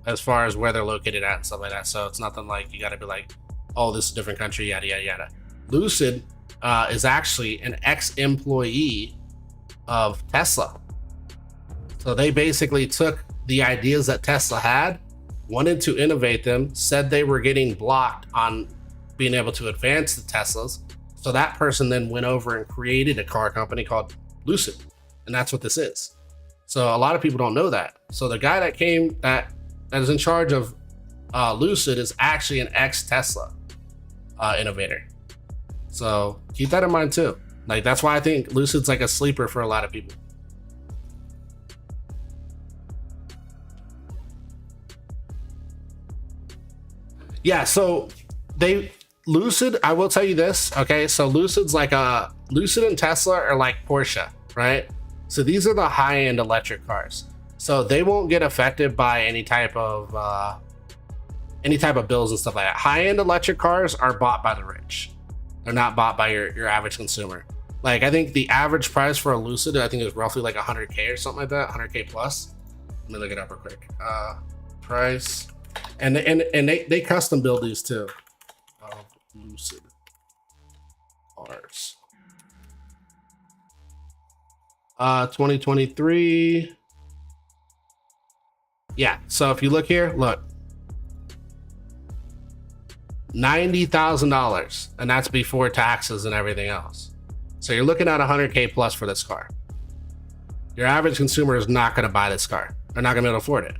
as far as where they're located at and stuff like that. So it's nothing like you got to be like, oh, this is a different country, yada yada yada. Lucid is actually an ex-employee of Tesla. So they basically took the ideas that Tesla had, wanted to innovate them, said they were getting blocked on being able to advance the Teslas. So that person then went over and created a car company called Lucid. And that's what this is. So a lot of people don't know that. So the guy that is in charge of Lucid is actually an ex-Tesla innovator. So keep that in mind too. Like that's why I think Lucid's like a sleeper for a lot of people. Yeah, so Lucid, I will tell you this, okay? So Lucid and Tesla are like Porsche, right? So these are the high-end electric cars. So they won't get affected by any type of bills and stuff like that. High-end electric cars are bought by the rich. They're not bought by your average consumer. Like I think the average price for a Lucid, I think is roughly like 100K or something like that, 100K plus. Let me look it up real quick. Price, and they custom build these too. Lucid cars. 2023. Yeah, so if you look here, look. $90,000, and that's before taxes and everything else. So you're looking at 100K plus for this car. Your average consumer is not going to buy this car. They're not going to be able to afford it.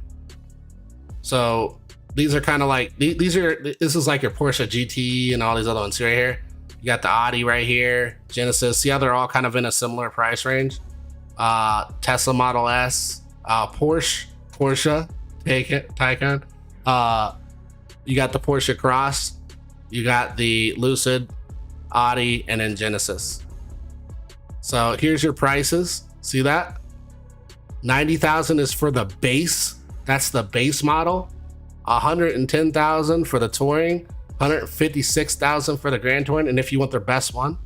So these are kind of like this is like your Porsche GT and all these other ones right here. You got the Audi right here, Genesis. See how they're all kind of in a similar price range. Tesla Model S, Porsche Taycan. You got the Porsche Cross. You got the Lucid, Audi, and then Genesis. So here's your prices. See that? 90,000 is for the base. That's the base model. 110,000 for the touring. 156,000 for the Grand Touring. And if you want their best one,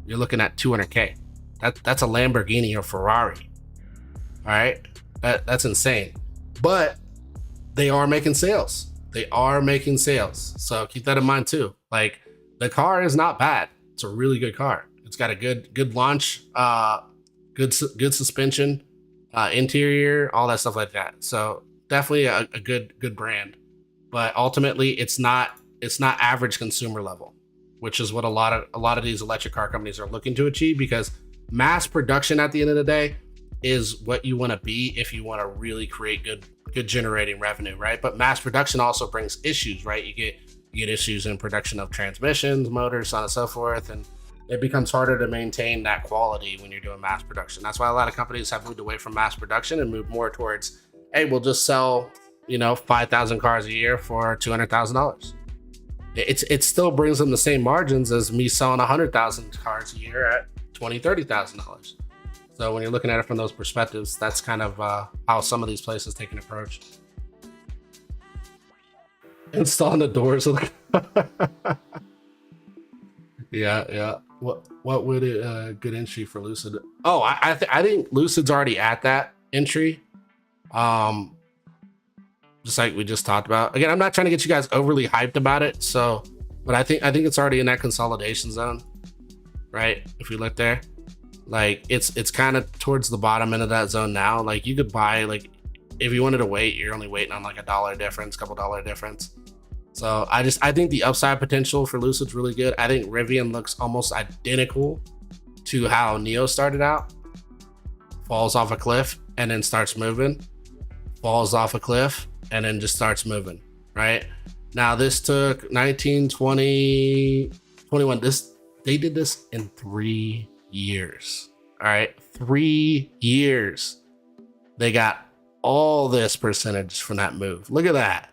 you're looking at 200K. That's a Lamborghini or Ferrari. All right, that's insane. But they are making sales. So keep that in mind too. Like the car is not bad. It's a really good car. It's got a good launch, good suspension, interior, all that stuff like that. So definitely a good brand. But ultimately, it's not average consumer level, which is what a lot of these electric car companies are looking to achieve, because mass production at the end of the day is what you want to be if you want to really create good generating revenue, right? But mass production also brings issues, right? You get issues in production of transmissions, motors, so on and so forth, and it becomes harder to maintain that quality when you're doing mass production. That's why a lot of companies have moved away from mass production and moved more towards, hey, we'll just sell, 5,000 cars a year for $200,000. It still brings them the same margins as me selling 100,000 cars a year at $20,000, $30,000. So when you're looking at it from those perspectives, that's kind of how some of these places take an approach. Installing the doors. Yeah. What would it good entry for Lucid? Oh, I think Lucid's already at that entry. Just like we just talked about. Again, I'm not trying to get you guys overly hyped about it. So, but I think it's already in that consolidation zone, right? If we look there, like it's kind of towards the bottom end of that zone now. Like you could buy, like if you wanted to wait, you're only waiting on like $1 difference, couple dollar difference. So I think the upside potential for Lucid's really good. I think Rivian looks almost identical to how Neo started out. Falls off a cliff and then starts moving. Falls off a cliff and then just starts moving, right? Now this took 19, 20, 21. They did this in 3 years, all right? 3 years. They got all this percentage from that move. Look at that.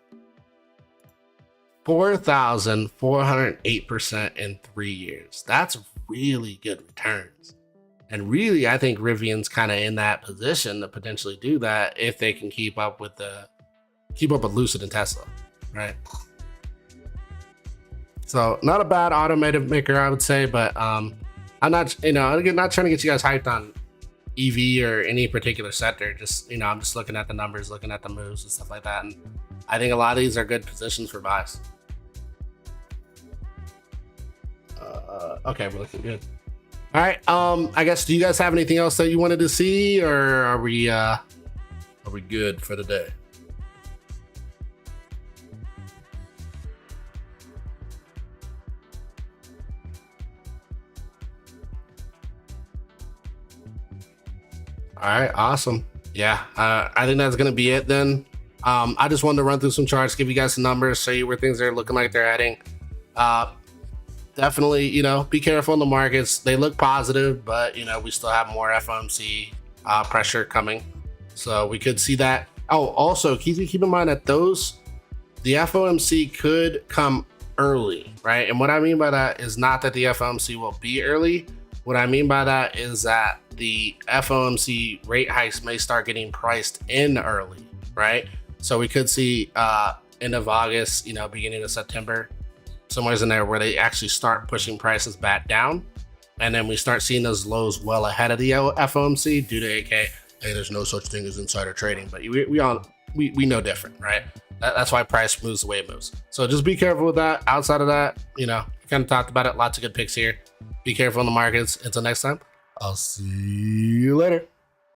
4,408% in 3 years. That's really good returns. And really, I think Rivian's kind of in that position to potentially do that if they can keep up with Lucid and Tesla, right? So not a bad automotive maker, I would say, but I'm not, not trying to get you guys hyped on EV or any particular sector. Just, I'm just looking at the numbers, looking at the moves and stuff like that. And I think a lot of these are good positions for buys. Okay, we're looking good. All right. I guess, do you guys have anything else that you wanted to see, or are we good for the day? All right, awesome. Yeah, I think that's gonna be it then. I just wanted to run through some charts, give you guys some numbers, show you where things are looking like they're heading. Definitely, be careful in the markets. They look positive, but we still have more FOMC pressure coming, so we could see that. Oh, also keep in mind that the FOMC could come early, right? And what I mean by that is not that the FOMC will be early. What I mean by that is that the FOMC rate hikes may start getting priced in early, right? So we could see end of August, beginning of September, somewhere in there where they actually start pushing prices back down. And then we start seeing those lows well ahead of the FOMC due to hey, there's no such thing as insider trading, but we know different, right? That's why price moves the way it moves. So just be careful with that. Outside of that, kind of talked about it. Lots of good picks here. Be careful in the markets. Until next time, I'll see you later.